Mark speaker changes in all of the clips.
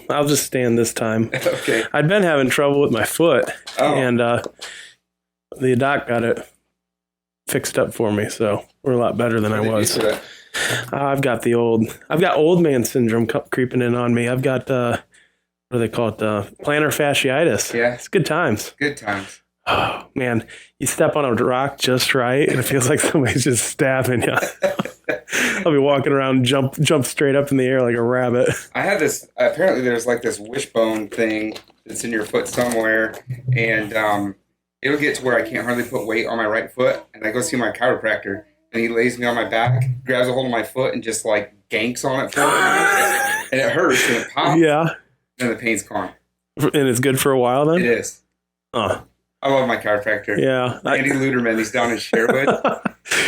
Speaker 1: I'll just stand this time.
Speaker 2: Okay.
Speaker 1: I'd been having trouble with my foot, and the doc got it fixed up for me, so we're a lot better than I was. I've got old man syndrome creeping in on me. I've got what do they call it? Plantar fasciitis.
Speaker 2: Yeah.
Speaker 1: It's good times.
Speaker 2: Good times.
Speaker 1: Oh, man, you step on a rock just right, and it feels like somebody's just stabbing you. I'll be walking around, jump straight up in the air like a rabbit.
Speaker 2: I had this, apparently there's like this wishbone thing that's in your foot somewhere, and it'll get to where I can't hardly put weight on my right foot, and I go see my chiropractor, and he lays me on my back, grabs a hold of my foot, and just like ganks on it for me, and it hurts, and it pops,
Speaker 1: Yeah.
Speaker 2: and the pain's gone.
Speaker 1: And it's good for a while then?
Speaker 2: It is. I love my chiropractor.
Speaker 1: Yeah.
Speaker 2: Andy Luderman, he's down in Sherwood.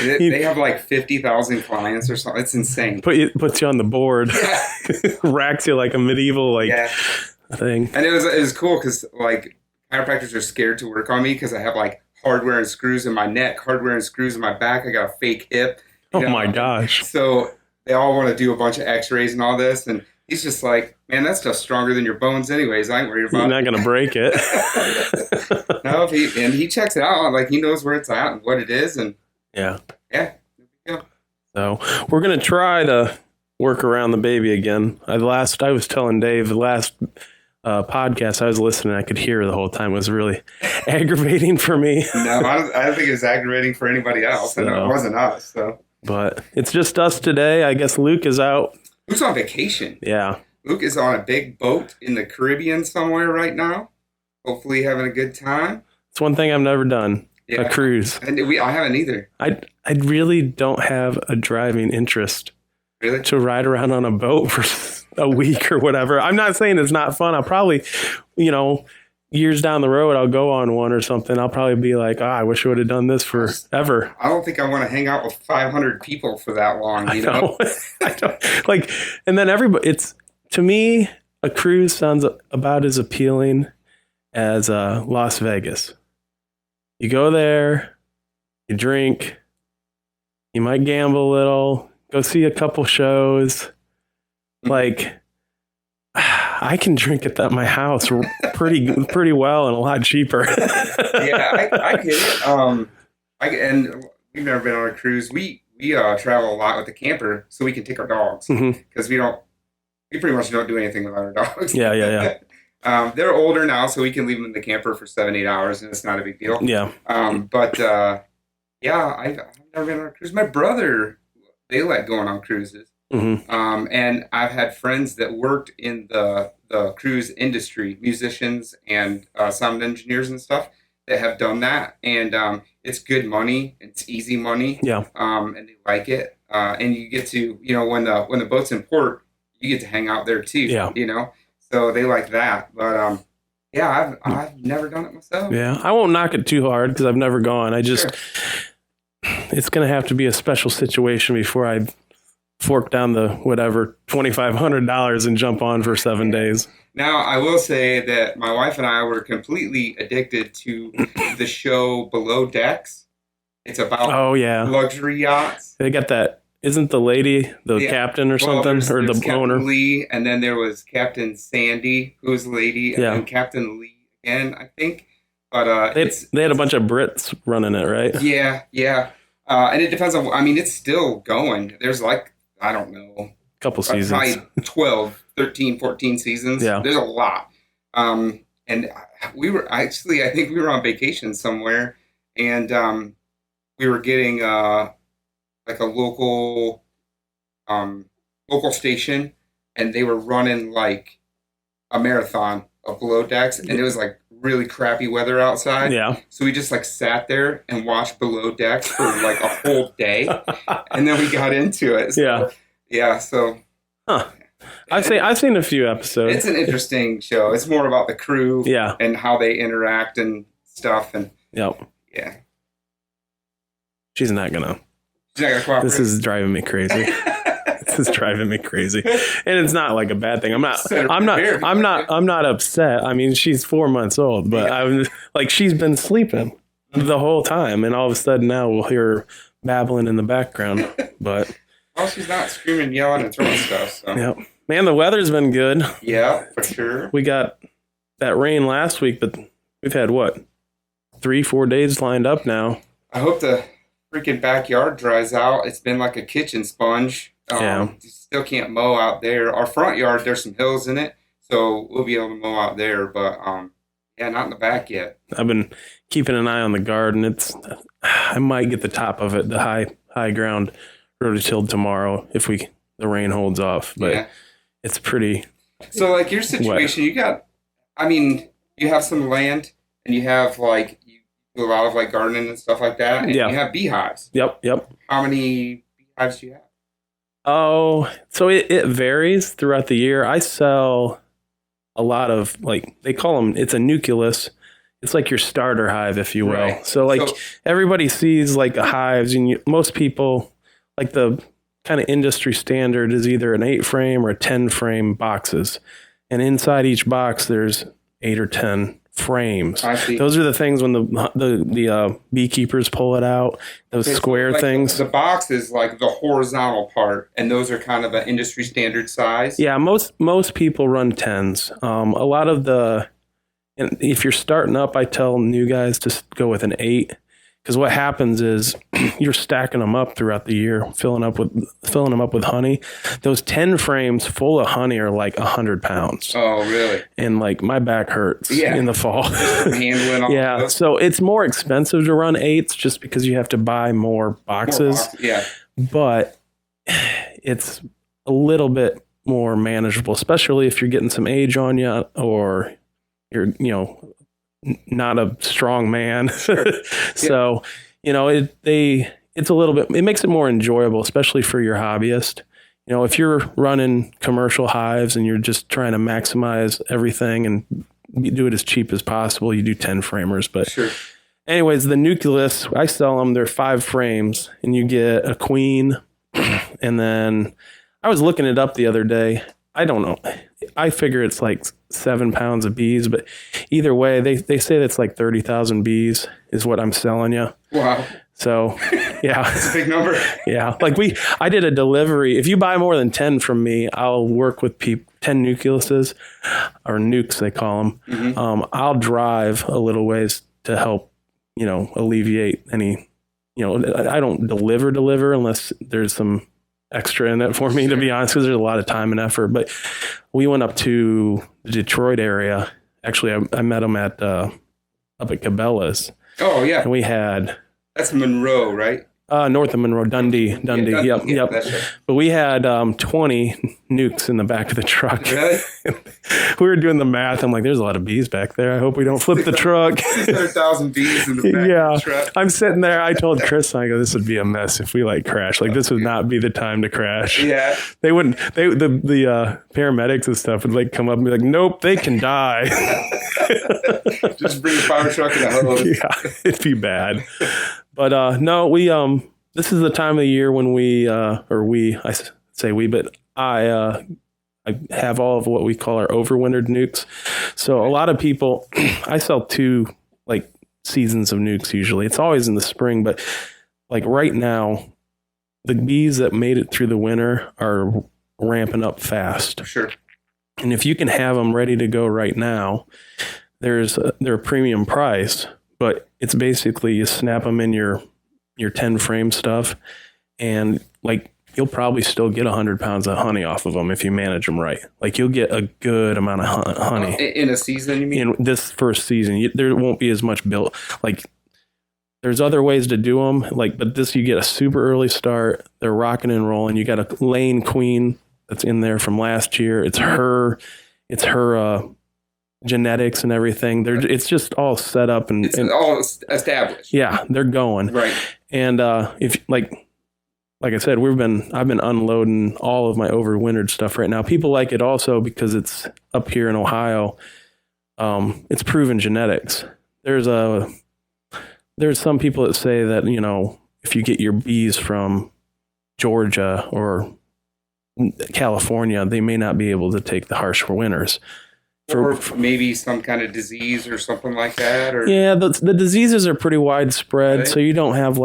Speaker 2: They have like 50,000 clients or something. It's insane.
Speaker 1: Puts you on the board.
Speaker 2: Yeah.
Speaker 1: Racks you like a medieval thing.
Speaker 2: And it was cool because like chiropractors are scared to work on me because I have like hardware and screws in my neck, hardware and screws in my back. I got a fake hip.
Speaker 1: Oh my gosh.
Speaker 2: So they all want to do a bunch of x-rays and all this. And he's just like, man, that stuff's stronger than your bones anyways. I ain't worried about it.
Speaker 1: You're not going to break it.
Speaker 2: No, he checks it out. Like, he knows where it's at and what it is. And
Speaker 1: yeah.
Speaker 2: Yeah.
Speaker 1: So we're going to try to work around the baby again. I was telling Dave, the last podcast I was listening, I could hear the whole time. It was really aggravating for me.
Speaker 2: No, I don't think it was aggravating for anybody else.
Speaker 1: So,
Speaker 2: and it wasn't us. So.
Speaker 1: But it's just us today. I guess Luke is out.
Speaker 2: Luke's on vacation.
Speaker 1: Yeah.
Speaker 2: Luke is on a big boat in the Caribbean somewhere right now. Hopefully having a good time.
Speaker 1: It's one thing I've never done. Yeah. A cruise.
Speaker 2: And I haven't either.
Speaker 1: I really don't have a driving interest.
Speaker 2: Really?
Speaker 1: To ride around on a boat for a week or whatever. I'm not saying it's not fun. I'll probably, years down the road, I'll go on one or something. I'll probably be like, I wish I would have done this forever.
Speaker 2: I don't think I want to hang out with 500 people for that long, you know?
Speaker 1: I don't, like, and then to me, a cruise sounds about as appealing as Las Vegas. You go there, you drink, you might gamble a little, go see a couple shows. Like, I can drink at my house pretty well and a lot cheaper.
Speaker 2: Yeah, I get it. And we've never been on a cruise. We travel a lot with the camper, so we can take our dogs because we pretty much don't do anything without our dogs.
Speaker 1: Yeah.
Speaker 2: They're older now, so we can leave them in the camper for 7-8 hours, and it's not a big deal.
Speaker 1: Yeah.
Speaker 2: I've never been on a cruise. My brother, they like going on cruises. And I've had friends that worked in the cruise industry, musicians and sound engineers and stuff that have done that. And it's good money. It's easy money.
Speaker 1: Yeah.
Speaker 2: And they like it. And you get to, when the boat's in port, you get to hang out there too. Yeah. So they like that. But I've never done it myself.
Speaker 1: Yeah. I won't knock it too hard because I've never gone. It's going to have to be a special situation before I fork down the $2,500 and jump on for 7 days.
Speaker 2: Now, I will say that my wife and I were completely addicted to the show Below Decks. It's about luxury yachts.
Speaker 1: They got that. Isn't the lady the captain or something? Or the
Speaker 2: Captain
Speaker 1: owner?
Speaker 2: Lee, and then there was Captain Sandy, who was the lady, and then Captain Lee again, I think. But
Speaker 1: they had a bunch of Brits running it, right?
Speaker 2: Yeah. And it depends on, it's still going. There's I don't know. A
Speaker 1: couple seasons.
Speaker 2: Probably 12, 13, 14 seasons. Yeah. There's a lot. And we were I think we were on vacation somewhere, and we were getting a local station, and they were running like a marathon of Below Decks, and it was like really crappy weather outside. Yeah. So we just sat there and watched Below Decks for like a whole day, and then we got into it. So, yeah. So.
Speaker 1: Huh. I've seen a few episodes.
Speaker 2: It's an interesting show. It's more about the crew. Yeah. And how they interact and stuff. And yeah.
Speaker 1: She's not gonna cooperate. This is driving me crazy. And it's not like a bad thing. I'm not upset. I mean, she's 4 months old, but I'm like, she's been sleeping the whole time, and all of a sudden now we'll hear her babbling in the background. But
Speaker 2: well, she's not screaming, yelling, and throwing stuff. So.
Speaker 1: Man, the weather's been good.
Speaker 2: Yeah, for sure.
Speaker 1: We got that rain last week, but we've had, 3-4 days lined up now.
Speaker 2: I hope the freaking backyard dries out. It's been like a kitchen sponge.
Speaker 1: Yeah.
Speaker 2: You still can't mow out there. Our front yard, there's some hills in it, so we'll be able to mow out there. But yeah, not in the back yet.
Speaker 1: I've been keeping an eye on the garden. I might get the top of it, the high ground, rototilled tomorrow if the rain holds off. But it's pretty. So
Speaker 2: like your situation, wet. You have some land and you have like you do a lot of like gardening and stuff like that, and you have beehives.
Speaker 1: Yep.
Speaker 2: How many beehives do you have?
Speaker 1: Oh, so it varies throughout the year. I sell a lot of, like, they call them, it's a nucleus. It's like your starter hive, if you will. Right. So everybody sees like hives, and most people, like, the kind of industry standard is either an 8-frame or a 10-frame boxes. And inside each box, there's 8 or 10 frames.
Speaker 2: I see.
Speaker 1: Those are the things when the beekeepers pull it out, those square things.
Speaker 2: The box is like the horizontal part, and those are kind of an industry standard size.
Speaker 1: Yeah, most people run 10s. A lot of if you're starting up, I tell new guys to go with an 8, because what happens is you're stacking them up throughout the year, filling them up with honey. Those 10 frames full of honey are like 100 pounds.
Speaker 2: Oh, really?
Speaker 1: And like my back hurts in the fall.
Speaker 2: Handling all
Speaker 1: yeah, so it's more expensive to run 8s just because you have to buy more boxes.
Speaker 2: Yeah,
Speaker 1: but it's a little bit more manageable, especially if you're getting some age on you, or you're not a strong man.
Speaker 2: Sure.
Speaker 1: So, it's a little bit, it makes it more enjoyable, especially for your hobbyist. If you're running commercial hives and you're just trying to maximize everything and do it as cheap as possible, you do 10 framers. But
Speaker 2: sure.
Speaker 1: Anyways, the nucleus, I sell them, they're 5 frames, and you get a queen. And then I was looking it up the other day. I don't know. I figure it's like 7 pounds of bees, but either way, they say that's like 30,000 bees is what I'm selling you.
Speaker 2: Wow.
Speaker 1: So, yeah.
Speaker 2: That's a big number.
Speaker 1: Yeah. Like I did a delivery. If you buy more than 10 from me, I'll work with 10 nucleuses, or nukes, they call them.
Speaker 2: Mm-hmm.
Speaker 1: I'll drive a little ways to help, alleviate any, I don't deliver unless there's some extra in it for me, to be honest, because there's a lot of time and effort. But we went up to the Detroit area. Actually, I met them up at Cabela's.
Speaker 2: Oh, yeah.
Speaker 1: And we had...
Speaker 2: That's Monroe, right?
Speaker 1: North of Monroe, Dundee. Yep.
Speaker 2: That's right.
Speaker 1: But we had 20 nukes in the back of the truck.
Speaker 2: Really?
Speaker 1: We were doing the math. I'm like, there's a lot of bees back there. I hope we don't flip the truck.
Speaker 2: 600,000 bees in the back of the truck.
Speaker 1: I'm sitting there. I told Chris, I go, this would be a mess if we crash. Like, this would not be the time to crash.
Speaker 2: Yeah.
Speaker 1: They wouldn't. The paramedics and stuff would come up and be like, nope, they can die.
Speaker 2: Just bring a fire truck and a hose.
Speaker 1: Yeah, it'd be bad. But no, we this is the time of the year when I say we, but I have all of what we call our overwintered nukes. So a lot of people, I sell 2 seasons of nukes usually. It's always in the spring, but right now, the bees that made it through the winter are ramping up fast.
Speaker 2: Sure.
Speaker 1: And if you can have them ready to go right now, they're a premium price. But it's basically you snap them in your 10 frame stuff, and you'll probably still get 100 pounds of honey off of them if you manage them right. You'll get a good amount of honey.
Speaker 2: In a season, you mean?
Speaker 1: In this first season, there won't be as much built. There's other ways to do them, but this, you get a super early start. They're rocking and rolling. You got a lane queen that's in there from last year. It's her genetics and everything. It's just all set up and
Speaker 2: all established.
Speaker 1: Yeah, they're going.
Speaker 2: Right.
Speaker 1: And if like I said, I've been unloading all of my overwintered stuff right now. People like it also because it's up here in Ohio. It's proven genetics. There's some people that say that, if you get your bees from Georgia or California, they may not be able to take the harsh winters.
Speaker 2: Or maybe some kind of disease or something like that. Or
Speaker 1: yeah, the diseases are pretty widespread, so you don't have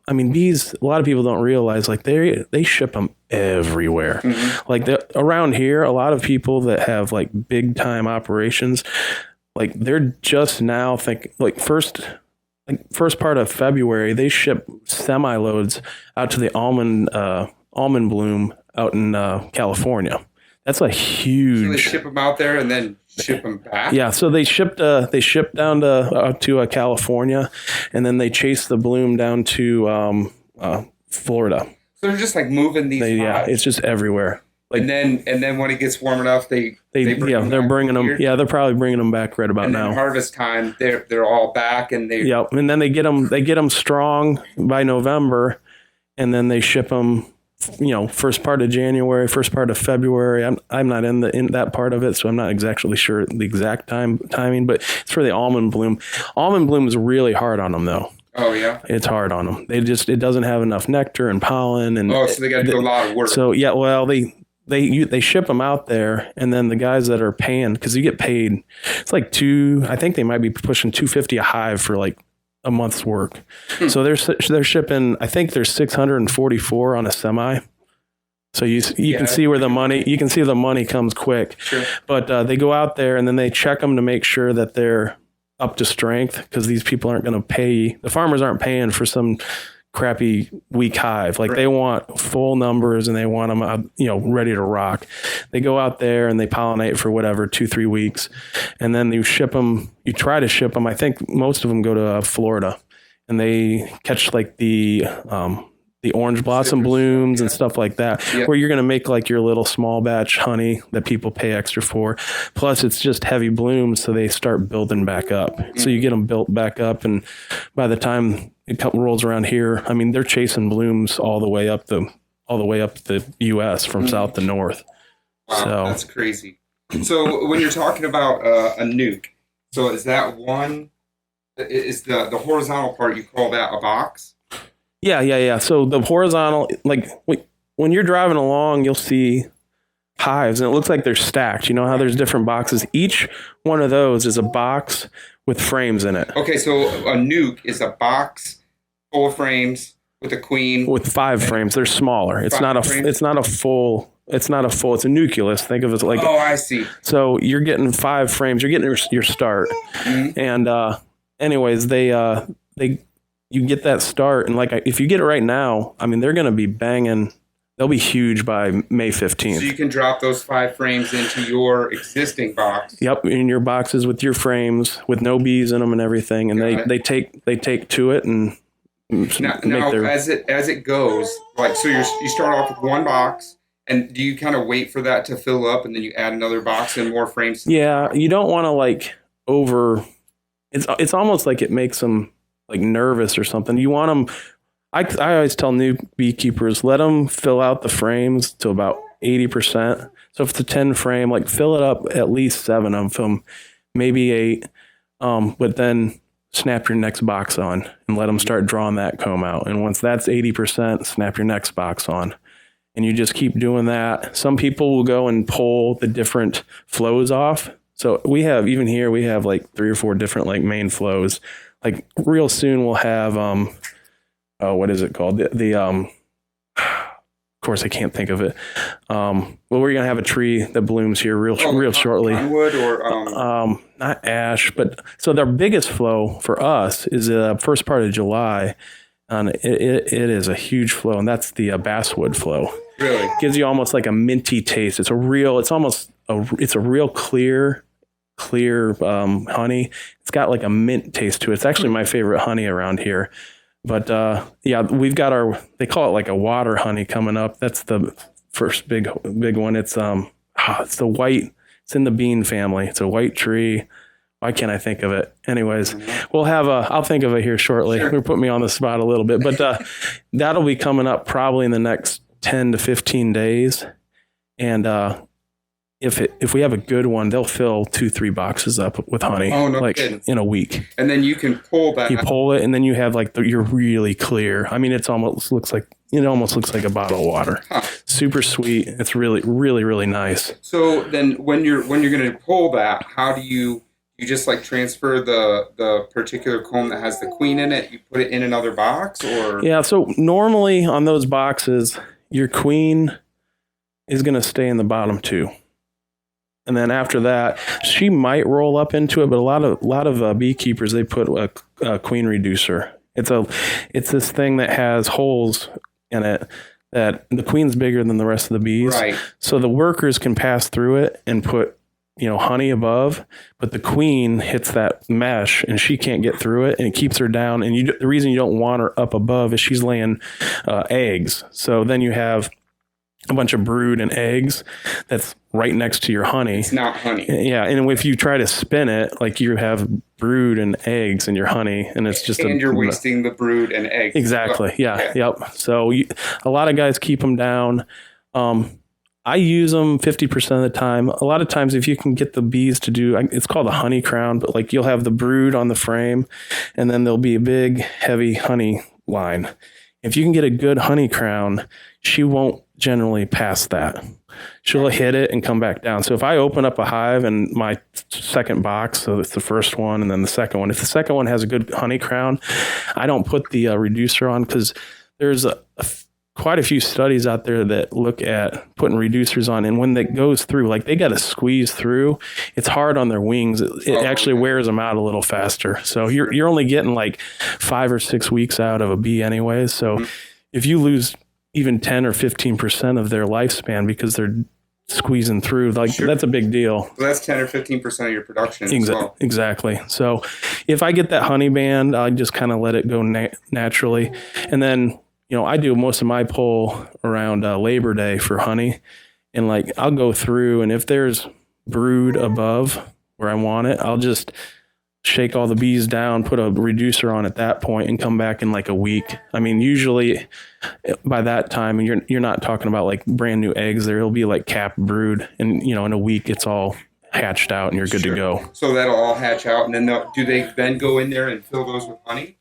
Speaker 1: I mean, bees, a lot of people don't realize, like, they ship them everywhere. Like, around here, a lot of people that have, like, big time operations, like, they're just now first part of February, they ship semi loads out to the almond bloom out in California. That's a huge.
Speaker 2: So they ship them out there and then ship them back.
Speaker 1: Yeah, so they shipped down to California, and then they chased the bloom down to Florida.
Speaker 2: So they're just like moving these.
Speaker 1: Yeah, it's just everywhere. Like,
Speaker 2: and then when it gets warm enough, they're
Speaker 1: bringing them. Yeah, they're probably bringing them back right about
Speaker 2: and
Speaker 1: now.
Speaker 2: then harvest time, they're all back, and they.
Speaker 1: Yep, and then they get them strong by November, and then they ship them. First part of January, first part of February. I'm not in that part of it, so I'm not exactly sure the exact timing. But it's for the almond bloom. Almond bloom is really hard on them, though.
Speaker 2: Oh yeah,
Speaker 1: it's hard on them. It doesn't have enough nectar and pollen, and
Speaker 2: so they got to do a lot of work.
Speaker 1: So yeah, well they ship them out there, and then the guys that are paying, because you get paid, it's like I think they might be pushing $250 a hive for like a month's work. So they're shipping, I think there's 644 on a semi. So you can see where the money comes quick.
Speaker 2: Sure.
Speaker 1: But they go out there and then they check them to make sure that they're up to strength, because these people aren't going to pay. The farmers aren't paying for some crappy weak hive. Like, they want full numbers and they want them ready to rock. They go out there and they pollinate for whatever 2-3 weeks, and then you try to ship them. I think most of them go to Florida, and they catch like the orange blossom blooms and stuff like that, where you're going to make like your little small batch honey that people pay extra for. Plus it's just heavy blooms, so they start building back up. So you get them built back up, and by the time it rolls around here, I mean, they're chasing blooms all the way up the U.S. from south to north.
Speaker 2: Wow,
Speaker 1: so
Speaker 2: that's crazy. So when you're talking about a nuke, so is that one? Is the horizontal part, you call that a box?
Speaker 1: Yeah. So the horizontal, like when you're driving along, you'll see hives, and it looks like they're stacked. You know how there's different boxes? Each one of those is a box with frames in it.
Speaker 2: Okay, so a nuke is a box full of frames with a queen.
Speaker 1: With 5 frames. They're smaller. It's not a full. It's a nucleus. Think of it like.
Speaker 2: Oh, I see.
Speaker 1: So you're getting 5 frames. You're getting your start. And anyways, you get that start, and like if you get it right now, I mean, they're going to be banging. They'll be huge by May 15th. So
Speaker 2: you can drop those 5 frames into your existing box.
Speaker 1: Yep, in your boxes with your frames with no bees in them and everything, and they take to it and
Speaker 2: now as it goes, like, so you start off with one box, and do you kind of wait for that to fill up, and then you add another box and more frames?
Speaker 1: Yeah, you don't want to like over. It's almost like it makes them like nervous or something. You want them. I always tell new beekeepers, let them fill out the frames to about 80%. So if it's a 10 frame, like fill it up at least 7 of them, maybe 8. But then snap your next box on and let them start drawing that comb out. And once that's 80%, snap your next box on. And you just keep doing that. Some people will go and pull the different flows off. So we have like 3 or 4 different like main flows. Like real soon we'll have what is it called? Of course I can't think of it. Well, we're gonna have a tree that blooms here real shortly.
Speaker 2: Pine or
Speaker 1: not ash, but so their biggest flow for us is the first part of July, and it is a huge flow, and that's the basswood flow.
Speaker 2: Really,
Speaker 1: it gives you almost like a minty taste. It's a real clear honey. It's got like a mint taste to it. It's actually my favorite honey around here. But we've got they call it like a water honey coming up. That's the first big one. It's it's the white. It's in the bean family. It's a white tree. Why can't I think of it? Anyways, we'll have I'll think of it here shortly.
Speaker 2: Sure.
Speaker 1: You're putting me on the spot a little bit, but that'll be coming up probably in the next 10 to 15 days. And if we have a good one, they'll fill 2-3 boxes up with honey, in a week.
Speaker 2: And then you can pull that.
Speaker 1: You pull it, and then you have like you're really clear. I mean, it almost looks like a bottle of water.
Speaker 2: Huh.
Speaker 1: Super sweet. It's really, really, really nice.
Speaker 2: So then, when you're going to pull that, how do you You just like transfer the particular comb that has the queen in it. You put it in another box, or
Speaker 1: Yeah, so normally on those boxes, your queen is going to stay in the bottom two. And then after that, she might roll up into it, but a lot of beekeepers, they put a queen reducer. It's this thing that has holes in it that the queen's bigger than the rest of the bees.
Speaker 2: Right.
Speaker 1: So the workers can pass through it and put, honey above, but the queen hits that mesh and she can't get through it, and it keeps her down. And the reason you don't want her up above is she's laying eggs. So then you have a bunch of brood and eggs that's right next to your honey.
Speaker 2: It's not honey.
Speaker 1: Yeah, and if you try to spin it, like you have brood and eggs in your honey, and it's just
Speaker 2: you're wasting the brood and eggs.
Speaker 1: Exactly. Yeah. Yep. So a lot of guys keep them down. I use them 50% of the time. A lot of times, if you can get the bees to do, it's called a honey crown, but like you'll have the brood on the frame, and then there'll be a big, heavy honey line. If you can get a good honey crown, she won't generally pass that. She'll hit it and come back down. So if I open up a hive and my second box, so it's the first one and then the second one, if the second one has a good honey crown, I don't put the reducer on, because there's quite a few studies out there that look at putting reducers on, and when that goes through, like they got to squeeze through, it's hard on their wings. It actually wears them out a little faster. So you're only getting like 5 or 6 weeks out of a bee anyways. So if you lose even 10 or 15% of their lifespan because they're squeezing through, like that's a big deal.
Speaker 2: So that's 10 or 15% of your production as well.
Speaker 1: Exactly. So if I get that honey band, I just kind of let it go naturally. And then, I do most of my pull around Labor Day for honey. And like, I'll go through, and if there's brood above where I want it, I'll just shake all the bees down, put a reducer on at that point, and come back in like a week. I mean, usually by that time, and you're not talking about like brand new eggs there. It'll be like capped brood, and in a week it's all hatched out and you're good to go.
Speaker 2: So that'll all hatch out, and then do they then go in there and fill those with honey?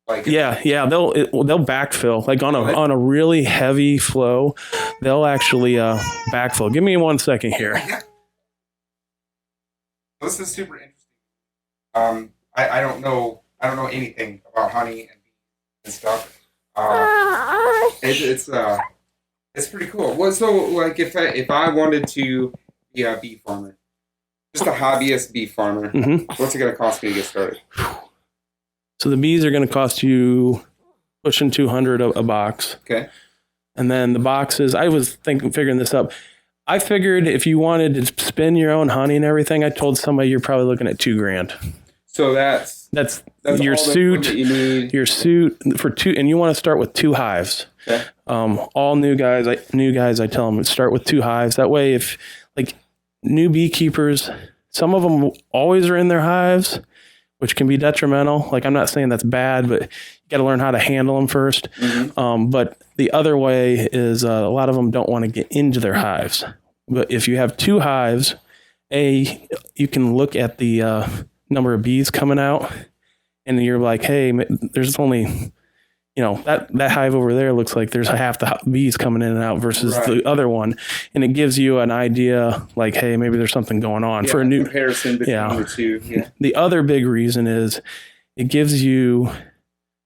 Speaker 2: Like
Speaker 1: yeah, they'll backfill, like on a really heavy flow. They'll actually backfill. Give me 1 second here.
Speaker 2: This is super interesting. I don't know anything about honey and stuff. It's pretty cool. Well, so like if I wanted to be a bee farmer, just a hobbyist bee farmer, what's it going to cost me to get started?
Speaker 1: So the bees are going to cost you pushing $200 a box.
Speaker 2: Okay.
Speaker 1: And then the boxes, I was figuring this up. I figured if you wanted to spin your own honey and everything, I told somebody you're probably looking at $2,000.
Speaker 2: So that's
Speaker 1: your suit,
Speaker 2: you need.
Speaker 1: your suit for 2, and you want to start with 2 hives.
Speaker 2: Okay.
Speaker 1: All new guys, I tell them start with 2 hives. That way, if like new beekeepers, some of them always are in their hives, which can be detrimental. Like, I'm not saying that's bad, but you got to learn how to handle them first. But the other way is a lot of them don't want to get into their hives. But if you have 2 hives, you can look at the number of bees coming out, and you're like, hey, there's only, that hive over there looks like there's half the bees coming in and out versus the other one. And it gives you an idea like, hey, maybe there's something going on for a new
Speaker 2: comparison between the two. Yeah.
Speaker 1: The other big reason is it gives you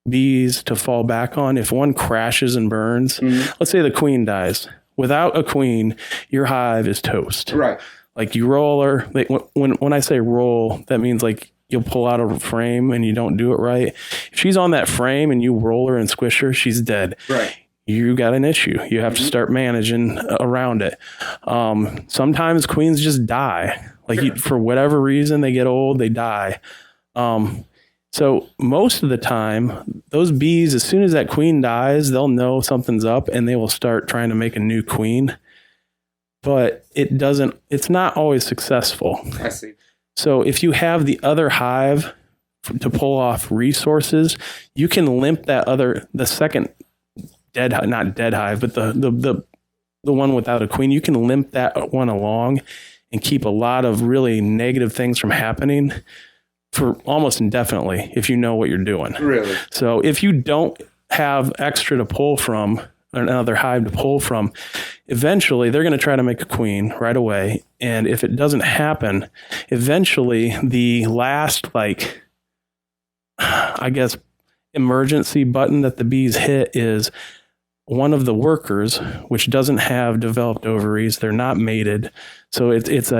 Speaker 1: bees to fall back on. If one crashes and burns, let's say the queen dies. Without a queen, your hive is toast.
Speaker 2: Right.
Speaker 1: Like you roll her. Like when I say roll, that means like you'll pull out a frame and you don't do it right. If she's on that frame and you roll her and squish her, she's dead.
Speaker 2: Right.
Speaker 1: You got an issue. You have to start managing around it. Sometimes queens just die. Like for whatever reason, they get old, they die. So most of the time, those bees, as soon as that queen dies, they'll know something's up and they will start trying to make a new queen. But it's not always successful.
Speaker 2: I see.
Speaker 1: So if you have the other hive to pull off resources, you can limp the second not dead hive, but the one without a queen, you can limp that one along and keep a lot of really negative things from happening for almost indefinitely if you know what you're doing.
Speaker 2: Really?
Speaker 1: So if you don't have extra to pull from, another hive to pull from. Eventually, they're going to try to make a queen right away. And if it doesn't happen, eventually the last, like, I guess, emergency button that the bees hit is one of the workers, which doesn't have developed ovaries. They're not mated. So I think it's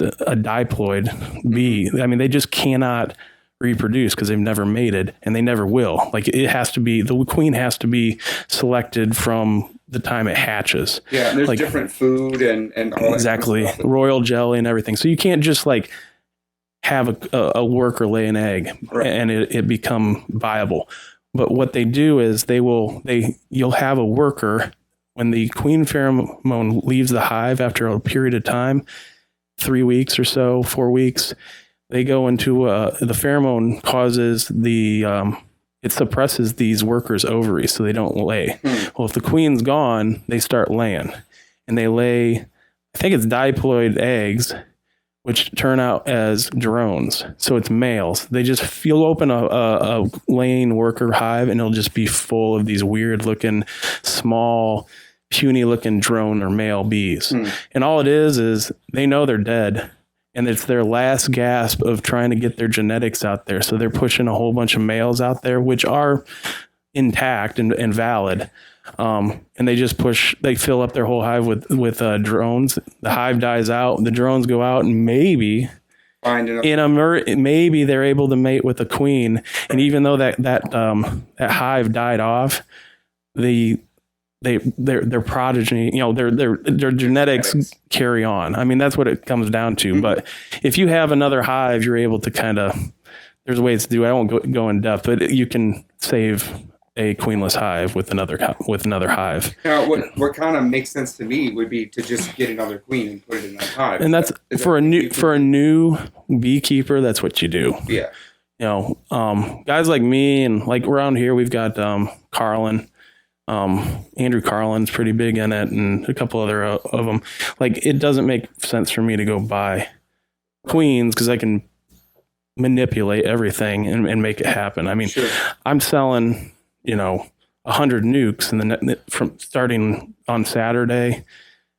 Speaker 1: a diploid bee. I mean, they just cannot reproduce because they've never mated, and they never will. Like, the queen has to be selected from the time it hatches.
Speaker 2: Yeah, and there's
Speaker 1: like,
Speaker 2: different food and all that.
Speaker 1: Exactly.
Speaker 2: Kind of stuff.
Speaker 1: Royal jelly and everything. So you can't just like have a worker lay an egg and it become viable. But what they do is you'll have a worker when the queen pheromone leaves the hive after a period of time, 3 weeks or so, 4 weeks. They go into the pheromone causes it suppresses these workers' ovaries so they don't lay. Well, if the queen's gone, they start laying, and they lay, I think it's diploid eggs, which turn out as drones. So it's males. You'll open a laying worker hive, and it'll just be full of these weird looking, small, puny looking drone or male bees. And all it is they know they're dead. And it's their last gasp of trying to get their genetics out there. So they're pushing a whole bunch of males out there, which are intact and valid. And they fill up their whole hive with drones. The hive dies out. The drones go out, and maybe they're able to mate with a queen. And even though that hive died off, their progeny, their genetics carry on. I mean, that's what it comes down to. But if you have another hive, you're able to there's ways to do it. I won't go in depth, but you can save a queenless hive with another hive.
Speaker 2: Now, what kind of makes sense to me would be to just get another queen and put it in that hive.
Speaker 1: And that's for a new beekeeper. That's what you do.
Speaker 2: Yeah.
Speaker 1: Guys like me and like around here, we've got Carlin. Andrew Carlin's pretty big in it, and a couple other of them. Like, it doesn't make sense for me to go buy queens because I can manipulate everything and make it happen. I mean, sure. I'm selling, 100 nukes from starting on Saturday,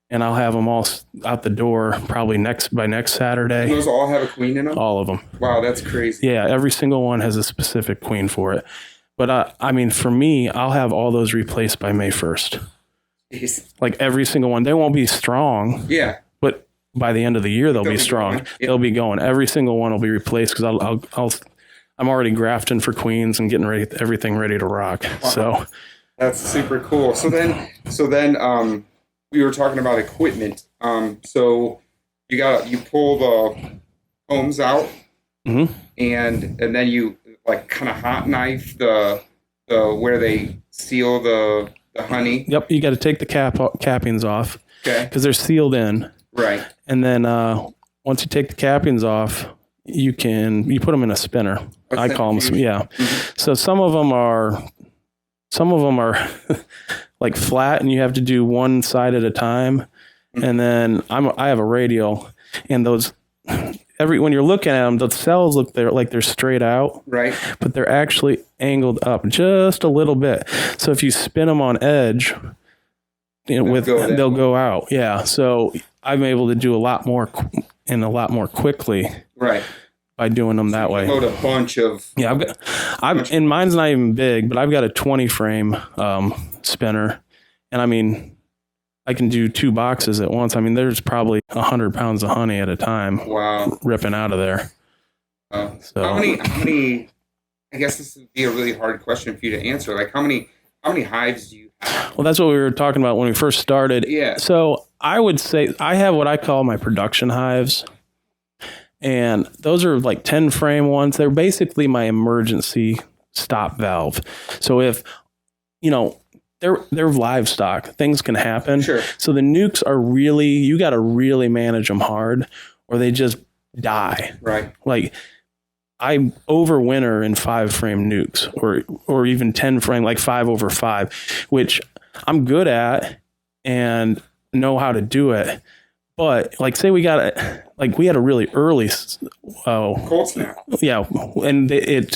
Speaker 1: and I'll have them all out the door probably by next Saturday.
Speaker 2: And those all have a queen in them?
Speaker 1: All of them.
Speaker 2: Wow, that's crazy.
Speaker 1: Yeah, every single one has a specific queen for it. But I mean, for me, I'll have all those replaced by May 1st. Jeez. Like every single one. They won't be strong. Yeah. But by the end of the year, they'll be strong. Yep. They'll be going. Every single one will be replaced because I'm already grafting for queens and getting everything ready to rock. Wow. So
Speaker 2: that's super cool. So then we were talking about equipment. So you pull the combs out, and then you like kind of hot knife the where they seal the honey. Yep, you
Speaker 1: got to take the cappings off.
Speaker 2: Okay.
Speaker 1: Because they're sealed in.
Speaker 2: Right.
Speaker 1: And then once you take the cappings off, you put them in a spinner. I call them, yeah. Mm-hmm. So some of them are like flat, and you have to do one side at a time. Mm-hmm. And then I have a radial, and those. When you're looking at them, the cells look like they're straight out,
Speaker 2: right?
Speaker 1: But they're actually angled up just a little bit. So if you spin them on edge, they'll go out. Yeah. So I'm able to do a lot more quickly,
Speaker 2: right?
Speaker 1: By doing them that way.
Speaker 2: Load a bunch of
Speaker 1: and mine's not even big, but I've got a 20 frame spinner, and I mean, I can do 2 boxes at once. I mean, there's probably 100 pounds of honey at a time.
Speaker 2: Wow.
Speaker 1: Ripping out of there.
Speaker 2: So how many, I guess this would be a really hard question for you to answer. Like how many hives do you have?
Speaker 1: Well, that's what we were talking about when we first started.
Speaker 2: Yeah.
Speaker 1: So I would say I have what I call my production hives. And those are like 10 frame ones. They're basically my emergency stop valve. So if, they're livestock. Things can happen.
Speaker 2: Sure.
Speaker 1: So the nukes are you got to really manage them hard or they just die.
Speaker 2: Right.
Speaker 1: Like I overwinter in 5 frame nukes or even 10 frame, like 5/5, which I'm good at and know how to do it. But like say we had a really early
Speaker 2: cold snap.
Speaker 1: Yeah. And it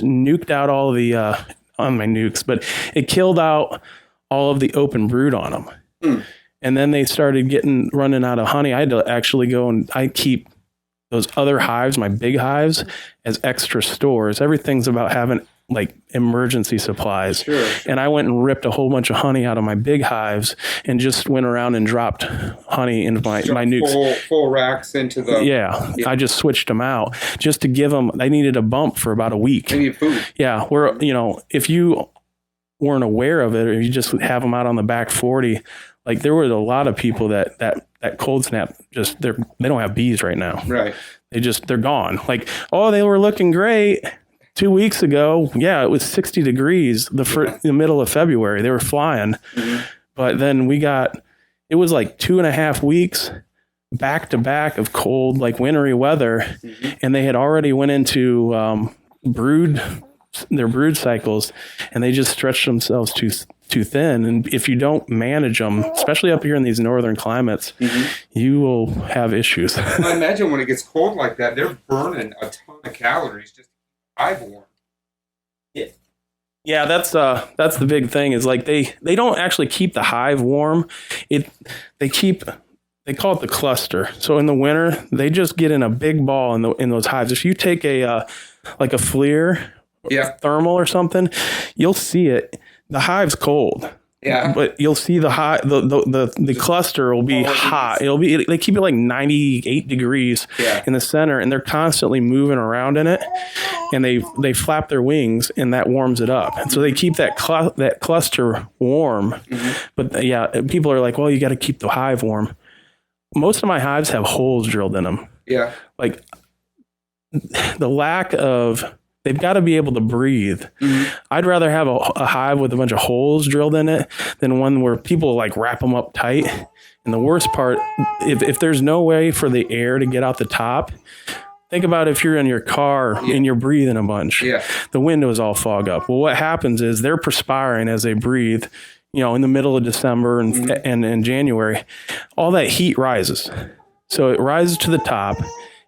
Speaker 1: nuked out all the on my nukes, but it killed out all of the open brood on them. And then they started running out of honey. I had to actually go and I keep those other hives, my big hives, as extra stores. Everything's about having like emergency supplies.
Speaker 2: Sure.
Speaker 1: And I went and ripped a whole bunch of honey out of my big hives and just went around and dropped honey into my nukes.
Speaker 2: Full racks into the...
Speaker 1: Yeah, I just switched them out just to give them, I needed a bump for about a week.
Speaker 2: They need food.
Speaker 1: Yeah, if you weren't aware of it or you just have them out on the back 40, like there were a lot of people that cold snap, just they don't have bees right now.
Speaker 2: Right.
Speaker 1: They're gone. Like, oh, they were looking great 2 weeks ago. Yeah, it was 60 degrees the middle of February. They were flying. Mm-hmm. But then it was like 2.5 weeks back to back of cold, like wintry weather. Mm-hmm. And they had already went into their brood cycles, and they just stretched themselves too thin. And if you don't manage them, especially up here in these northern climates, you will have issues.
Speaker 2: I imagine when it gets cold like that, they're burning a ton of calories just to keep the hive warm.
Speaker 1: Yeah, that's the big thing is like they don't actually keep the hive warm. They call it the cluster. So in the winter, they just get in a big ball in those hives. If you take a FLIR, thermal or something, you'll see it. The hive's cold. Yeah. But you'll see the cluster will be hot. They keep it like 98 degrees in the center, and they're constantly moving around in it, and they flap their wings, and that warms it up. And so they keep that cluster warm. Mm-hmm. But people are like, well, you got to keep the hive warm. Most of my hives have holes drilled in them. Yeah. Like the lack of... They've got to be able to breathe. Mm-hmm. I'd rather have a hive with a bunch of holes drilled in it than one where people like wrap them up tight. And the worst part, if there's no way for the air to get out the top, think about if you're in your car and you're breathing a bunch. Yeah. The windows all fog up. Well, what happens is they're perspiring as they breathe, in the middle of December and January. All that heat rises. So it rises to the top.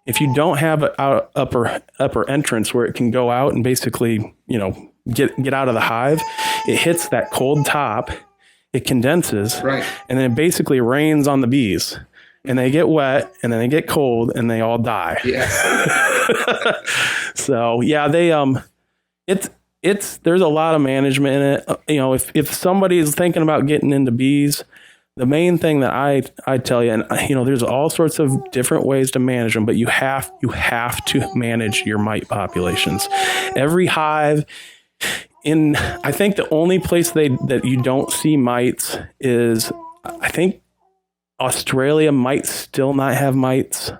Speaker 1: If you don't have an upper entrance where it can go out and basically, get out of the hive, it hits that cold top, it condenses, right, and then it basically rains on the bees. And they get wet, and then they get cold, and they all die. Yeah. So there's a lot of management in it. If somebody is thinking about getting into bees, the main thing that I tell you, and there's all sorts of different ways to manage them, but you have to manage your mite populations. Every hive I think the only place that you don't see mites is, I think Australia might still not have mites,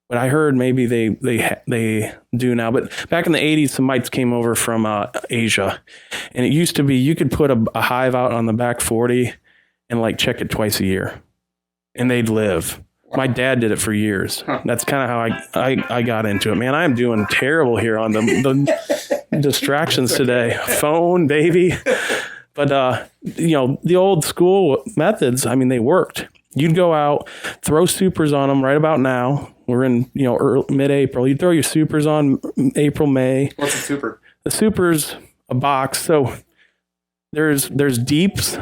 Speaker 1: but I heard maybe they do now. But back in the 80s, some mites came over from Asia, and it used to be you could put a hive out on the back 40 and like check it twice a year, and they'd live. My dad did it for years. That's kind of how I got into it. Man, I am doing terrible here on the distractions today. Phone, baby. But, the old school methods, they worked. You'd go out, throw supers on them right about now. We're in, mid-April. You'd throw your supers on April, May.
Speaker 2: What's a super?
Speaker 1: The super's a box. So there's deeps.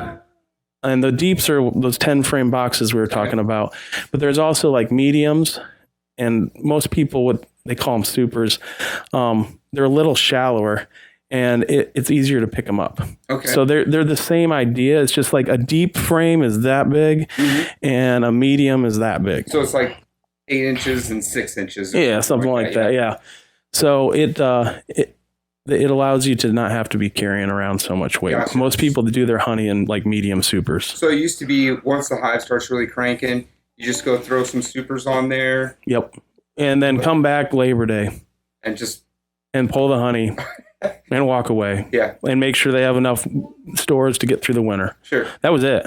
Speaker 1: And the deeps are those 10-frame boxes we were talking about. But there's also like mediums, and most people, they call them supers. They're a little shallower, and it's easier to pick them up. Okay. So they're the same idea. It's just like a deep frame is that big, and a medium is that big.
Speaker 2: So it's like 8 inches and 6 inches.
Speaker 1: Yeah, something like that. Yeah. So it allows you to not have to be carrying around so much weight. Gotcha. Most people do their honey in like medium supers.
Speaker 2: So it used to be once the hive starts really cranking, you just go throw some supers on there.
Speaker 1: Yep. And then come back Labor Day. And pull the honey and walk away. Yeah. And make sure they have enough storage to get through the winter. Sure. That was it.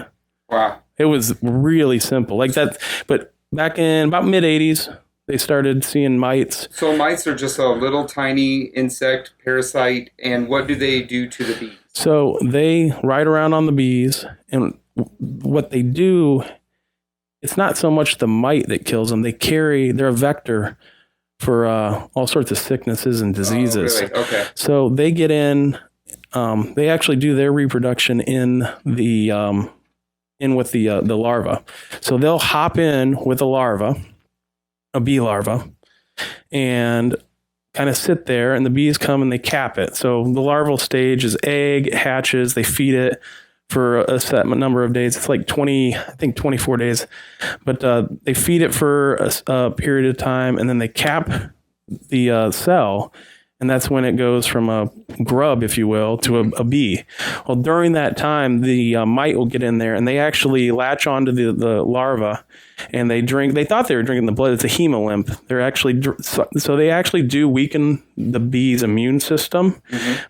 Speaker 1: Wow. It was really simple. Like that. But back in about mid-80s, they started seeing mites.
Speaker 2: So mites are just a little tiny insect parasite, and what do they do to the bees?
Speaker 1: So they ride around on the bees, and what they do, it's not so much the mite that kills them. They're a vector for all sorts of sicknesses and diseases.
Speaker 2: Oh, really? Okay.
Speaker 1: So they get in they actually do their reproduction in the with the larva. So they'll hop in with a bee larva, and kind of sit there, and the bees come and they cap it. So the larval stage is egg, it hatches, they feed it for a set number of days. It's like 24 days, but they feed it for a period of time, and then they cap the cell, and that's when it goes from a grub, if you will, to a bee. Well, during that time, the mite will get in there, and they actually latch onto the larva, and they drink. They thought they were drinking the blood. It's a hemolymph. They're actually so they actually do weaken the bee's immune system